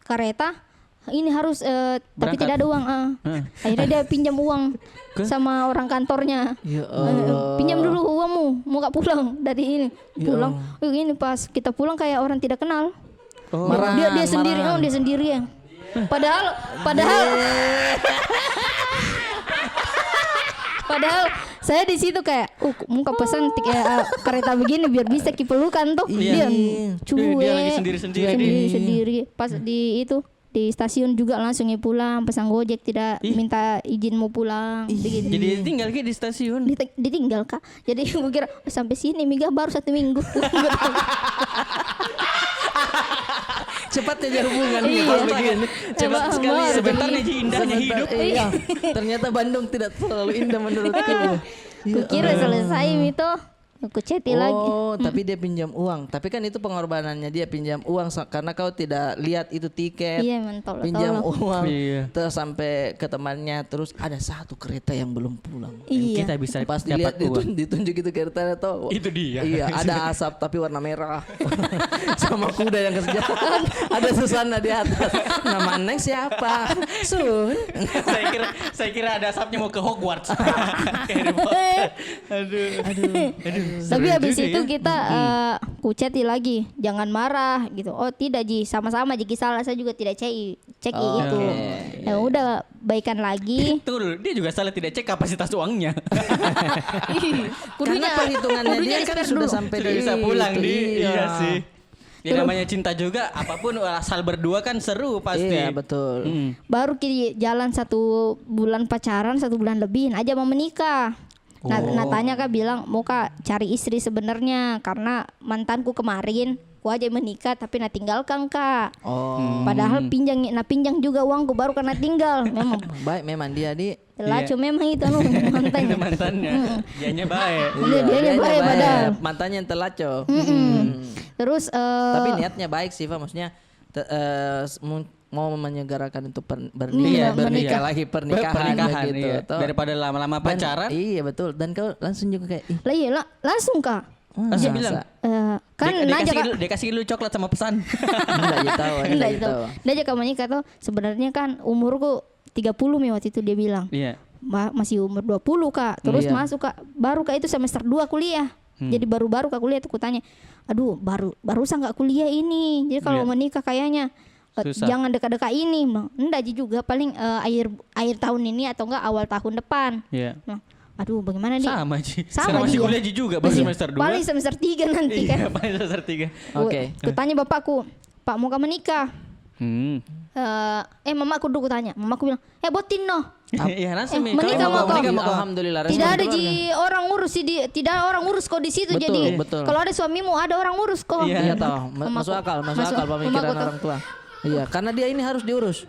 kereta ini harus tapi Berangkat. tidak ada uang akhirnya dia pinjam uang sama orang kantornya. Ya Pinjam dulu uangmu mau gak pulang dari ini pulang ini pas kita pulang kayak orang tidak kenal. Dia sendiri dia sendirian padahal saya di situ kayak muka pesan kereta begini biar bisa kipelukan tuh dia cuek Dia lagi sendiri-sendiri. Pas di stasiun juga langsung pulang pesan Gojek tidak minta izin mau pulang begitu. Jadi tinggal Ki di stasiun. Ditinggal Kak jadi gue kira sampai sini Miga baru 1 minggu. cepat aja hubungan Iya. kalau begini. Cepat Emang sekali. mau Sebentar aja indahnya Sebentar, hidup. Iya. Ternyata Bandung tidak terlalu indah menurutku. Kukira selesai itu, aku chatty lagi. Oh, tapi dia pinjam uang. Tapi kan itu pengorbanannya dia pinjam uang karena kau tidak lihat itu tiket. Iya, mentol. Pinjam uang. Iya. Terus sampai ke temannya, terus ada satu kereta yang belum pulang. Iya. Kita bisa Pas dapat dilihat uang. ditunjuk itu keretanya tuh. Itu dia. Iya, ada asap tapi warna merah. Sama kuda yang kesejar. Ada Susana di atas. Nama Neng siapa? Sun. saya kira ada asapnya mau ke Hogwarts. Harry Potter. Aduh. Tapi habis juga itu ya. kita kuceti lagi, jangan marah gitu. Oh tidak Ji, sama-sama Ji salah, saya juga tidak cek itu. Oke. Ya udah baikan lagi. Tunggu dulu, dia juga salah tidak cek kapasitas uangnya. Karena perhitungannya dia kan sudah sampai Sudah di bisa pulang itu, iya sih. Ya namanya cinta juga, apapun asal berdua kan seru pasti. Iya betul. Baru jalan 1 bulan pacaran, 1 bulan lebihin aja mau menikah. Natanya Kak bilang mau Kak cari istri sebenarnya karena mantanku kemarin ku aja menikah tapi tinggalkan Kak. Oh. Padahal pinjang juga uangku baru karena tinggal. Memang Baik memang dia di telacu memang itu mantannya. Itu mantannya. Dianya baik. Dianya baik padahal. Mantannya yang telaco. Terus Tapi niatnya baik sih, Pak. Maksudnya mau menyegarakan untuk Iya, bernikah lagi pernikahan begitu. iya. Toh. Daripada lama-lama Dan- pacaran. Iya betul. Dan kau langsung juga kayak lah iya langsung Kak. Langsung masa? bilang. Kan nanya Kak. Dia kasih dulu coklat sama pesan. Enggak ya tahu. Enggak itu. Dia aja kamu nikah tuh sebenarnya kan umurku 30 nih waktu itu dia bilang. Iya. Masih umur 20 Kak. Terus Iya. masuk Kak. Baru Kak itu semester 2 kuliah. Jadi baru-baru Kak kuliah tuh kutanya. Aduh, barusan enggak kuliah ini. Jadi kalau Iya. menikah kayaknya Susah. jangan dekat-dekat ini. Enggak Ji juga paling akhir tahun ini atau enggak awal tahun depan. Iya. Nah, aduh bagaimana dia? Sama Ji. Sama Masih Ji ya? kuliah Ji juga baru Masih- semester 2. Paling semester 3 nanti kan. Iya, paling semester 3. Oke. Kutanya bapakku, Pak mau kamu menikah? Mamaku dulu tanya, mamaku bilang, botin no. Iya, langsung nih. menikah Kalau mau kau. menikah mau kau. Alhamdulillah. Tidak respon ada keluarga. Ji orang ngurus sih tidak ada orang ngurus kau di situ. Betul, Jadi betul. kalau ada suamimu ada orang ngurus kok. Iya tahu, Mamaku. masuk akal Masuk- pemikiran mamaku tuh. orang tua. Iya, karena dia ini harus diurus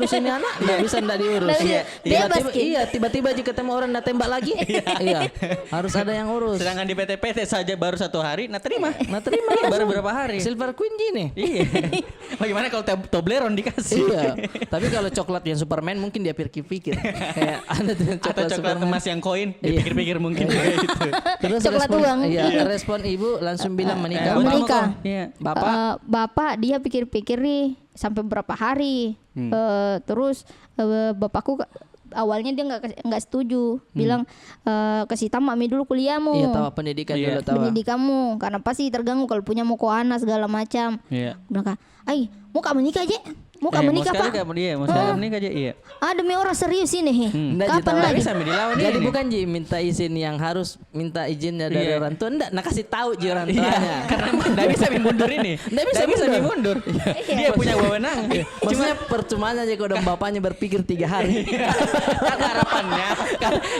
ini anak, nggak bisa nggak diurus. Nggak bisa. Bebas, Ki. Tiba-tiba jika ketemu orang nggak tembak lagi, iya, harus ada yang urus. Sedangkan di PT-PT saja baru 1 hari, terima. Nah terima Baru langsung. berapa hari? Silver Queen gini. Iya. Bagaimana kalau Toblerone dikasih? Iya, tapi kalau coklat yang Superman mungkin dia pikir-pikir. Kayak ada tuh Atau coklat coklat Superman. emas yang koin, Iya. dipikir-pikir mungkin kayak gitu. Terus Coklat respon, uang. Iya, respon ibu langsung bilang menikah. Mau Menikah. kok? Iya. Bapak, Bapak dia pikir-pikir nih sampai berapa hari. Terus bapakku awalnya dia nggak setuju, bilang kasih tahu mami dulu kuliahmu. iya tahu pendidikan Iya. dulu tahu. Pendidikanmu karena pasti terganggu kalau punya mau anak segala macam. Iya. Bilang Kak, mau kamu nikah aja? Mau kamu nikah sekali Pak? Mau sekali menikah aja, iya. Demi orang serius ini. Nggak, Ji, Kapan tahu. lagi? Bisa dilawan Jadi ini. bukan Ji minta izin yang harus minta izinnya dari Iya. orang tua. Enggak, nah kasih tahu Ji orang Iya, tuanya. karena nggak bisa mundur ini. Nggak bisa mundur. Dia punya wewenang. Maksudnya percumanya aja kalau bapaknya berpikir 3 hari. Kan harapannya,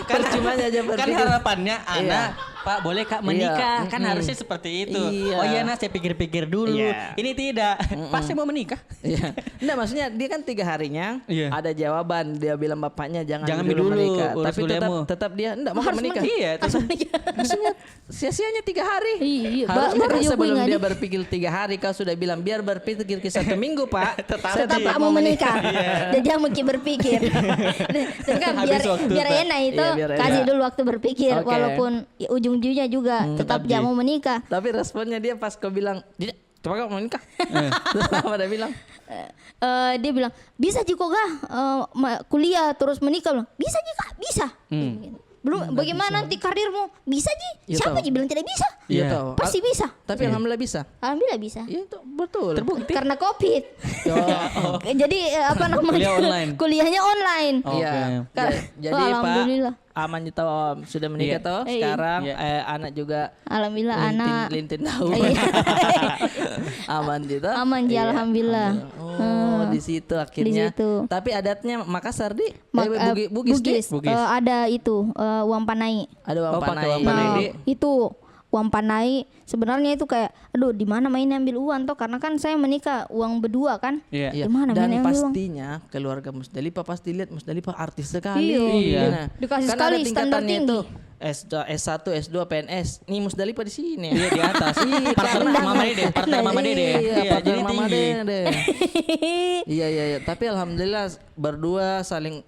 Percumanya aja kan berpikir. harapannya anak, Pak boleh Kak menikah, kan harusnya seperti itu. Iya. Oh iya Nas, saya pikir-pikir dulu. Iya. Ini tidak, pasti mau menikah. Iya. Enggak, maksudnya dia kan 3 harinya Iya. ada jawaban, dia bilang bapaknya jangan Jangan dulu dulu, menikah. urus Tapi kuliahmu. tetap dia enggak mau Harus menikah. Iya, terus Maksudnya sia-sianya 3 hari. Iya, Harusnya baru kan juga sebelum ingat dia nih. berpikir 3 hari kau sudah bilang biar berpikir ke 1 minggu Pak. Saya Tetap Pak mau menikah. Dan jangan mungkin berpikir. Dan kan Habis biar waktu, biar Pak. enak itu Iya, biar kasih enak. dulu waktu berpikir Oke. walaupun ujung-ujungnya juga tetap Tetap jangan di- mau menikah. Tapi responnya dia pas kau bilang, "Tidak, coba kau mau menikah." Terus apa dia bilang? Dia bilang bisa Ji kok Kak, kuliah terus menikah. Bilang, bisa Ji Kak, bisa. Belum bagaimana nanti karirmu? Bisa Ji. Iya, Siapa tahu. Ji bilang tidak bisa? Iya Iya. tahu. Pasti bisa. Tapi alhamdulillah bisa. Alhamdulillah bisa. Iya itu betul. terbukti. Karena Covid. Oh. Jadi apa namanya? Kuliah online. Kuliahnya online. Oh. Iya. Oke. Kan, jadi Pak Alhamdulillah. aman gitu Om. Sudah menikah Iya. toh Iya. sekarang Iya. anak juga Alhamdulillah anak lintin tahu. Iya. Aman gitu. Aman, Ji, Iya. alhamdulillah. Oh, di situ akhirnya. situ. Tapi adatnya Makassar di Bugis, Di? Bugis. ada itu uang panai. Ada uang Oh, pakai panai. uang panai. Nah, Di? itu uang panai. Sebenarnya itu kayak aduh di mana mainnya ambil uang toh, karena kan saya menikah uang berdua kan. Iya. Iya. Di mana Dan mainnya ambil uang? pastinya keluarga Musdalifah pasti lihat Musdalifah artis sekali. Iya. Nah, Dikasih kan sekali ada standar tingkatannya tinggi. itu. S1, S2, PNS. Nih Musdalifah di sini. Iya di atas. Partner Mama Dede, partner Mama Dede. Iya, Iya, partner jadi Mama tinggi. Dede. Iya. Tapi alhamdulillah berdua saling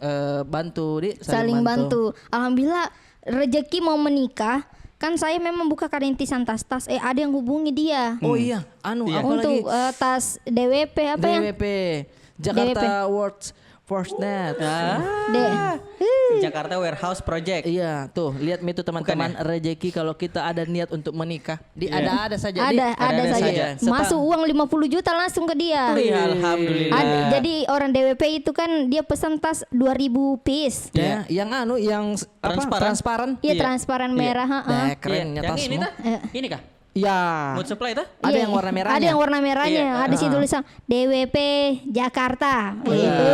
bantu, Di. Saling bantu. Alhamdulillah rezeki mau menikah. Kan saya memang buka karintisan tas-tas. Ada yang hubungi dia. Oh iya, Iya. apa Untuk lagi? tas DWP apa ya? DWP. Jakarta World Net. Jakarta Warehouse Project. Iya, tuh lihat itu teman-teman rezeki kalau kita ada niat untuk menikah, Iya. ada saja. Di. Ada saja. Masuk uang 50 juta langsung ke dia. Iya, alhamdulillah. Jadi orang DWP itu kan dia pesan tas 2000 piece. Ya, yang yang transparan. Iya, transparan merah, Nah, keren Iya. Yang ini tasmu. tah? Ini kah? Ya. Mood supply tah? Ada Iya, yang warna merahnya. Ada yang warna merahnya. Iya. Ada sih tulisan DWP Jakarta. Gitu.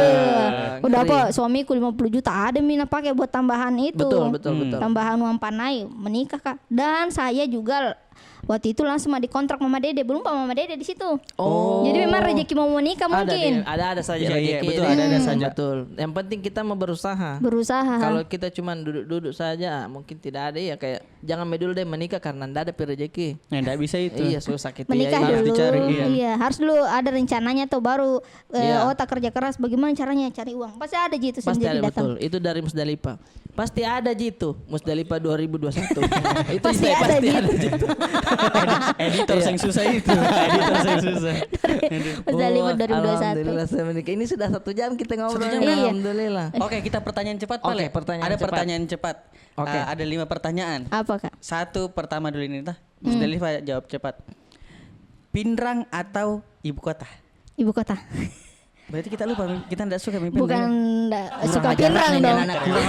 Udah ngeri. apa suamiku 50 juta ada mina pakai buat tambahan itu. Betul. Tambahan uang panai menikah Kak. Dan saya juga waktu itu langsung dikontrak Mama Dede, belum Pak Mama Dede di situ. Oh. Jadi memang rezeki mau menikah mungkin. Ada saja Iya, iya, rezeki. betul, ada saja. Betul. Yang penting kita mau berusaha. Berusaha. Kalau kita cuma duduk-duduk saja, mungkin tidak ada ya, kayak jangan dulu deh menikah karena ndak ada rezeki. Ya enggak bisa itu. Iya, susah kita Menikah ya. harus dulu. dicari, Iya, harus dulu ada rencananya tuh baru Iya. otak kerja keras bagaimana caranya cari uang. Pasti ada gitu Pasti sendiri ada, datang. betul. Itu dari Musdalifah. Pasti ada Jitu, Musdalifah 2021. Itu Pasti ada gitu. Editor yang susah itu. Editor yang susah. Musdalifah Wah, 2021. Alhamdulillah saya menikah. Ini sudah 1 jam kita ngobrol. 1 jam, Iya. Alhamdulillah. Oke, kita pertanyaan cepat Oke, boleh? pertanyaan Ada cepat. pertanyaan cepat. Oke. Ada 5 pertanyaan. Apa Kak? 1 pertama dulu ini tah. Musdalifah jawab cepat. Pinrang atau ibu kota? Ibu kota. Berarti kita lupa, kita enggak suka mimpi. Bukan suka pinrang dong. Kurang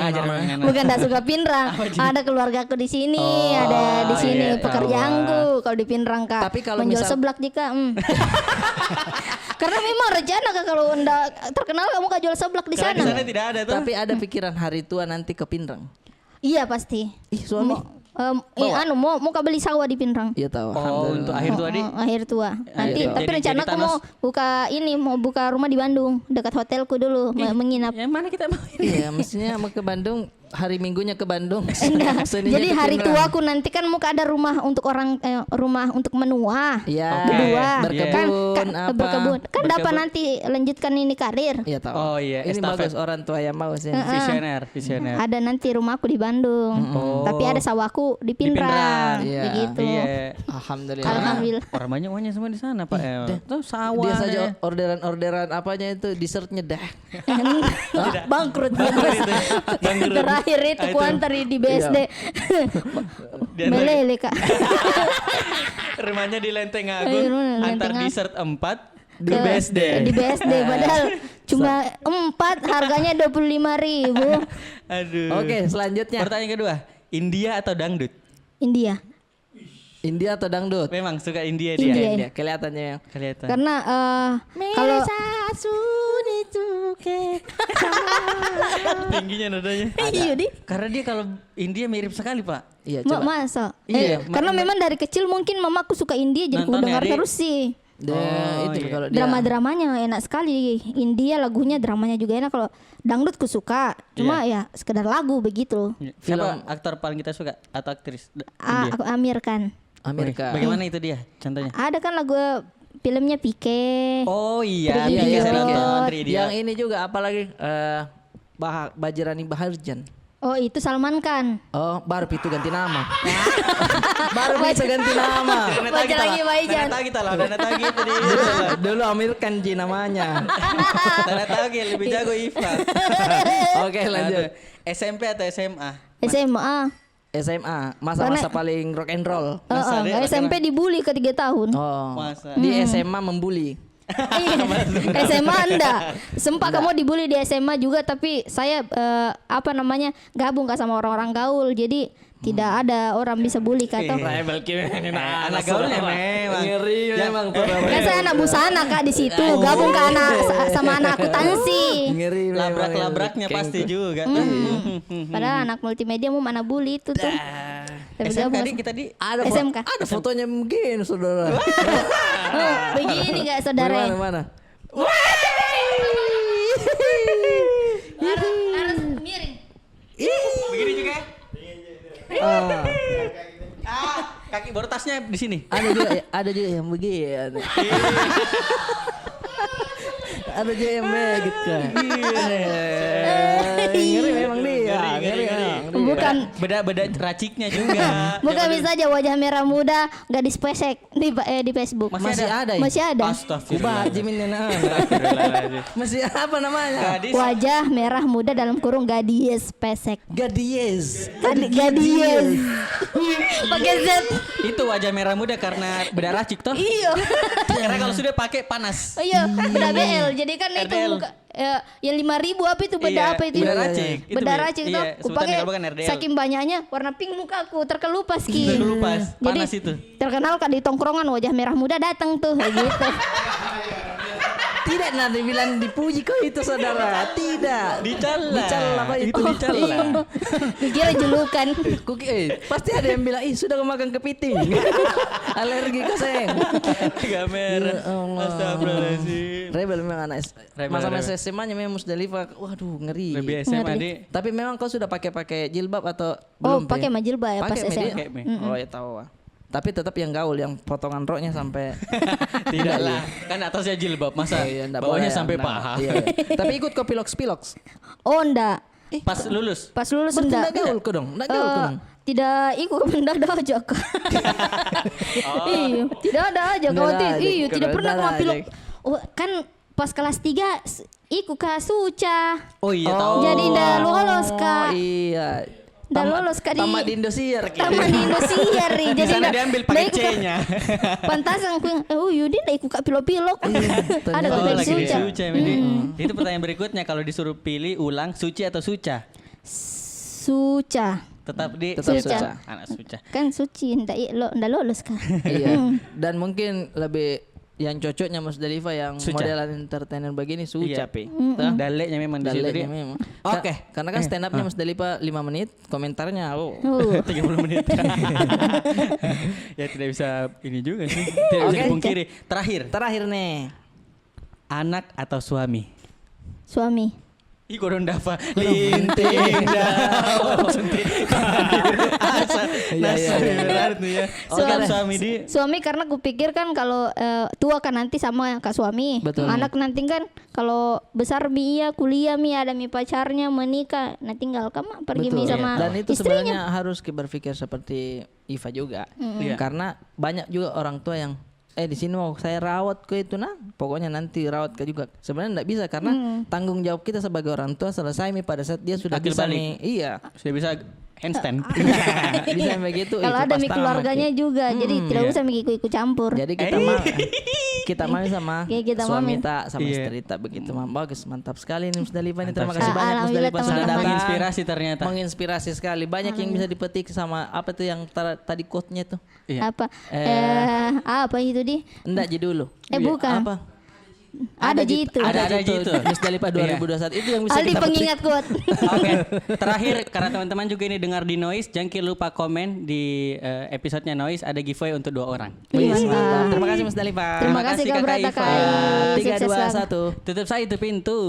ajar nih. Bukan enggak suka pinrang. Ada keluargaku di sini, ada di sini iya, pekerjaanku. Kalau di pinrang Kak. Tapi kalau menjual misal- seblak jika. Karena memang rencana Kak kalau enggak terkenal kamu Kak jual seblak di Di sana. sana tidak ada tuh. Tapi ada pikiran hari tua nanti ke Pinrang. Iya pasti. Ih, suami. Mau kau beli sawah di Pinrang. Iya tahu. Oh, untuk akhir tuh adik. Akhir tua. Nanti tua. tapi Jadi rencana aku mau buka rumah di Bandung dekat hotelku dulu menginap. Yang mana kita mau? Iya, mestinya mau ke Bandung, hari Minggunya ke Bandung. Enggak. Seninya Jadi ke hari Pinrang. tuaku nanti kan mau ada rumah untuk orang rumah untuk menua. Iya. Berdua. Berkebun, apa? Berkebun. Kan dapat Berkebun. nanti lanjutkan ini karir. Iya tahu. Oh, iya, Ini estafet. bagus orang tua yang mau sih. Visioner. Ada nanti rumahku di Bandung. Tapi ada sawahku di Pinrang. Iya. Begitu. Iya. Alhamdulillah. Alhamdulillah. Orang banyak uangnya semua di sana, Pak. Tuh sawah. Dia saja orderan apanya itu dessertnya dah. Bangkrut. Terakhir itu kuantar di BSD. Dia Melele Kak. Rumahnya di Lenteng Iya, Agung, Lenteng antar Agung. dessert 4 di Ke- BSD. Di BSD padahal cuma 4 harganya 25.000. Aduh. Oke, selanjutnya. Pertanyaan kedua, India atau dangdut? India. India atau dangdut? Memang suka India dia. India. India, kelihatannya. Kelihatan. Karena kalau Tingginya nadanya. iya di Karena dia kalau India mirip sekali, Pak. Iya, Mak coba. masa? Iya, Karena memang dari kecil mungkin mamaku suka India jadi aku Nonton ya, dengar Dik? terus sih. Itu iya. kalau dia. Drama-dramanya enak sekali. India lagunya dramanya juga enak. Kalau dangdut ku suka. Cuma ya sekedar lagu begitu. Siapa aktor paling kita suka atau aktris India? Aku Amir Khan. Amerika. Bagaimana itu dia? Contohnya? Ada kan lagu filmnya Pike. Oh iya, Iya, Tiga iya, saya iya. nonton 3 Yang ini juga apalagi Bajirani Baharjan. Oh itu Salman Khan. Oh, baru itu ganti nama. Baru itu ganti nama. Baca lagi Baijan. Dana tagi lah, dana tagi itu dia. Dulu Amir Khan Ji namanya. Dana tagi lebih jago Ifat. Oke, lanjut. SMP atau SMA? SMA. SMA, masa-masa paling rock and roll. Masa dia SMP dibully ke 3 tahun. Oh. Masa? Di SMA membuli. Iya. SMA enggak. Sempat kamu dibully di SMA juga tapi saya gabung Kak sama orang-orang gaul. Jadi tidak ada orang bisa bully Kak toh. Anak gaulnya memang. Ngeri memang tuh. Kan saya anak busana Kak di situ. Gabung ke sama anak akuntansi. Ngeri memang. Labrak-labraknya pasti juga. Padahal anak multimedia mau mana bully itu tuh. Tapi SMK gabung di kita di Ada SMK. ada fotonya begini saudara. Oh, begini gak saudara? Mana? Harus miring. begini juga. Kaki baru tasnya di sini. Ada juga yang begini. Ada juga yang begitu. Ngeri memang dia. Ngeri. Bukan Beda raciknya juga. bukan bisa aja wajah merah muda gadis pesek di Facebook. Masih ada ya? Masih ada. Astagfirullah. Ubah jimin nana. Astagfirullahaladzim. Masih apa namanya? Gadis. Wajah merah muda dalam kurung gadis pesek. Gadies. Gadis. Pakai Z. Itu wajah merah muda karena beda racik toh. Iya. Karena kalau sudah pakai panas. Oh iya, beda BL. Jadi kan itu RDL. buka, yang 5.000 apa itu beda Iya, apa itu? beda racik. Itu Beda beda. racik Iya, tuh. Ku sebutannya pakai kalau bukan RDL. saking banyaknya warna pink mukaku terkelupas ki. Terkelupas, panas Jadi itu. terkenal kan di tongkrongan wajah merah muda datang tuh kayak gitu. Tidak nanti bilang dipuji kok itu saudara. Tidak. Dicela kok itu dicela. Kira julukan. Pasti ada yang bilang ih sudah makan kepiting. Alergi koseng. Gamer. Ya Allah. Astagfirullahaladzim. Rebel memang anak Rebel, masa-masa rebel. SMA-nya memang Musdalifah. Waduh ngeri. Lebih SMA Ngeri. di. Tapi memang kau sudah pakai jilbab atau Oh, belum? pakai jilbab ya pas Pakai, SMA. Pakai, Mi. Oh ya tahu. Wah. Tapi tetap yang gaul, yang potongan roknya sampai Tidak lah. Kan atasnya jilbab masa ndak bawahnya boleh, sampai ndak. paha. Iya, iya. Tapi ikut kau piloks. Oh enggak. Pas lulus. Pas lulus Berarti enggak. ndak gaul kau dong. Ndak gaul kau dong. Tidak ikut mendadak aja kak. Iya, tidak ada aja kau Mendadak aja, iya, tidak pernah mendadak ngambil. aja. Oh, kan pas kelas 3 ikut ke Suca. Oh iya tahu. Jadi ndak lolos kak. Iya. Ndak lolos kak di Tamat di Indosiar. Taman di Indosiar. Jadi Di sana ndak- diambil ndak pakai ikut ke- C-nya. Pantasan aku oh Yudi ndak ikut kak pilok-pilok. Ada Oh kak di lagi di Suca. Suca Medi. Itu pertanyaan berikutnya kalau disuruh pilih ulang Suci atau Suca? Suca. Tetap di Tetap Suca. Anak Suca. Kan suci ndak ndak lolos kak. Iya. Dan mungkin lebih yang cocoknya Musdalifah yang Suca. modelan entertainer begini Suca Iya. pi. Daleknya memang di situ Daleknya dia. memang. Oke. Karena kan stand upnya Musdalifah 5 menit, komentarnya 30 menit. Ya tidak bisa ini juga sih. Tidak bisa Oke. dipungkiri. Terakhir Terakhir anak atau suami? Suami. Ih kodon dafa linting dawa suntik Iya. berarti ya. Suami. Suami di Suami karena kupikir kan kalau tua kan nanti sama kak suami. Betul. Anak nanti kan kalau besar iya kuliah mi ada mi pacarnya menikah. Nah tinggal kamu pergi mi sama Dan itu istrinya. sebenarnya harus berpikir seperti Iva juga. Iya. Karena banyak juga orang tua yang di sini mau saya rawat ke itu nah pokoknya nanti rawat ke juga sebenarnya enggak bisa karena tanggung jawab kita sebagai orang tua selesai mi pada saat dia sudah Akil bisa balik. iya sudah bisa handstand. bisa begitu Kalau ada mi keluarganya juga, jadi tidak iya. usah mi ikut campur. jadi kita mami sama Kayak kita suami mami. tak sama Iya. istri tak begitu bagus mantap sekali nih Musdalifah ini terima Mantap kasih sekali. banyak Alhamdulillah, Musdalifah sudah teman-teman. datang Menginspirasi ternyata. menginspirasi sekali banyak yang bisa dipetik sama apa tuh yang tadi quote-nya tuh Iya. Apa? Apa itu di? enggak ji dulu Bukan. apa Ada jitu. Ada jitu. Musdalifah 2021 itu yang bisa Aldi kita petik. pengingat kuat. Oke, terakhir karena teman-teman juga ini dengar di Noise, jangan lupa komen di episodenya Noise ada giveaway untuk 2 orang. Wih, Mantap. mantap. Terima kasih Musdalifah. Terima kasih Kak Kakak Brata Iva. Kai. 3 Sukses, Kak. 2 1 Tutup saya itu pintu.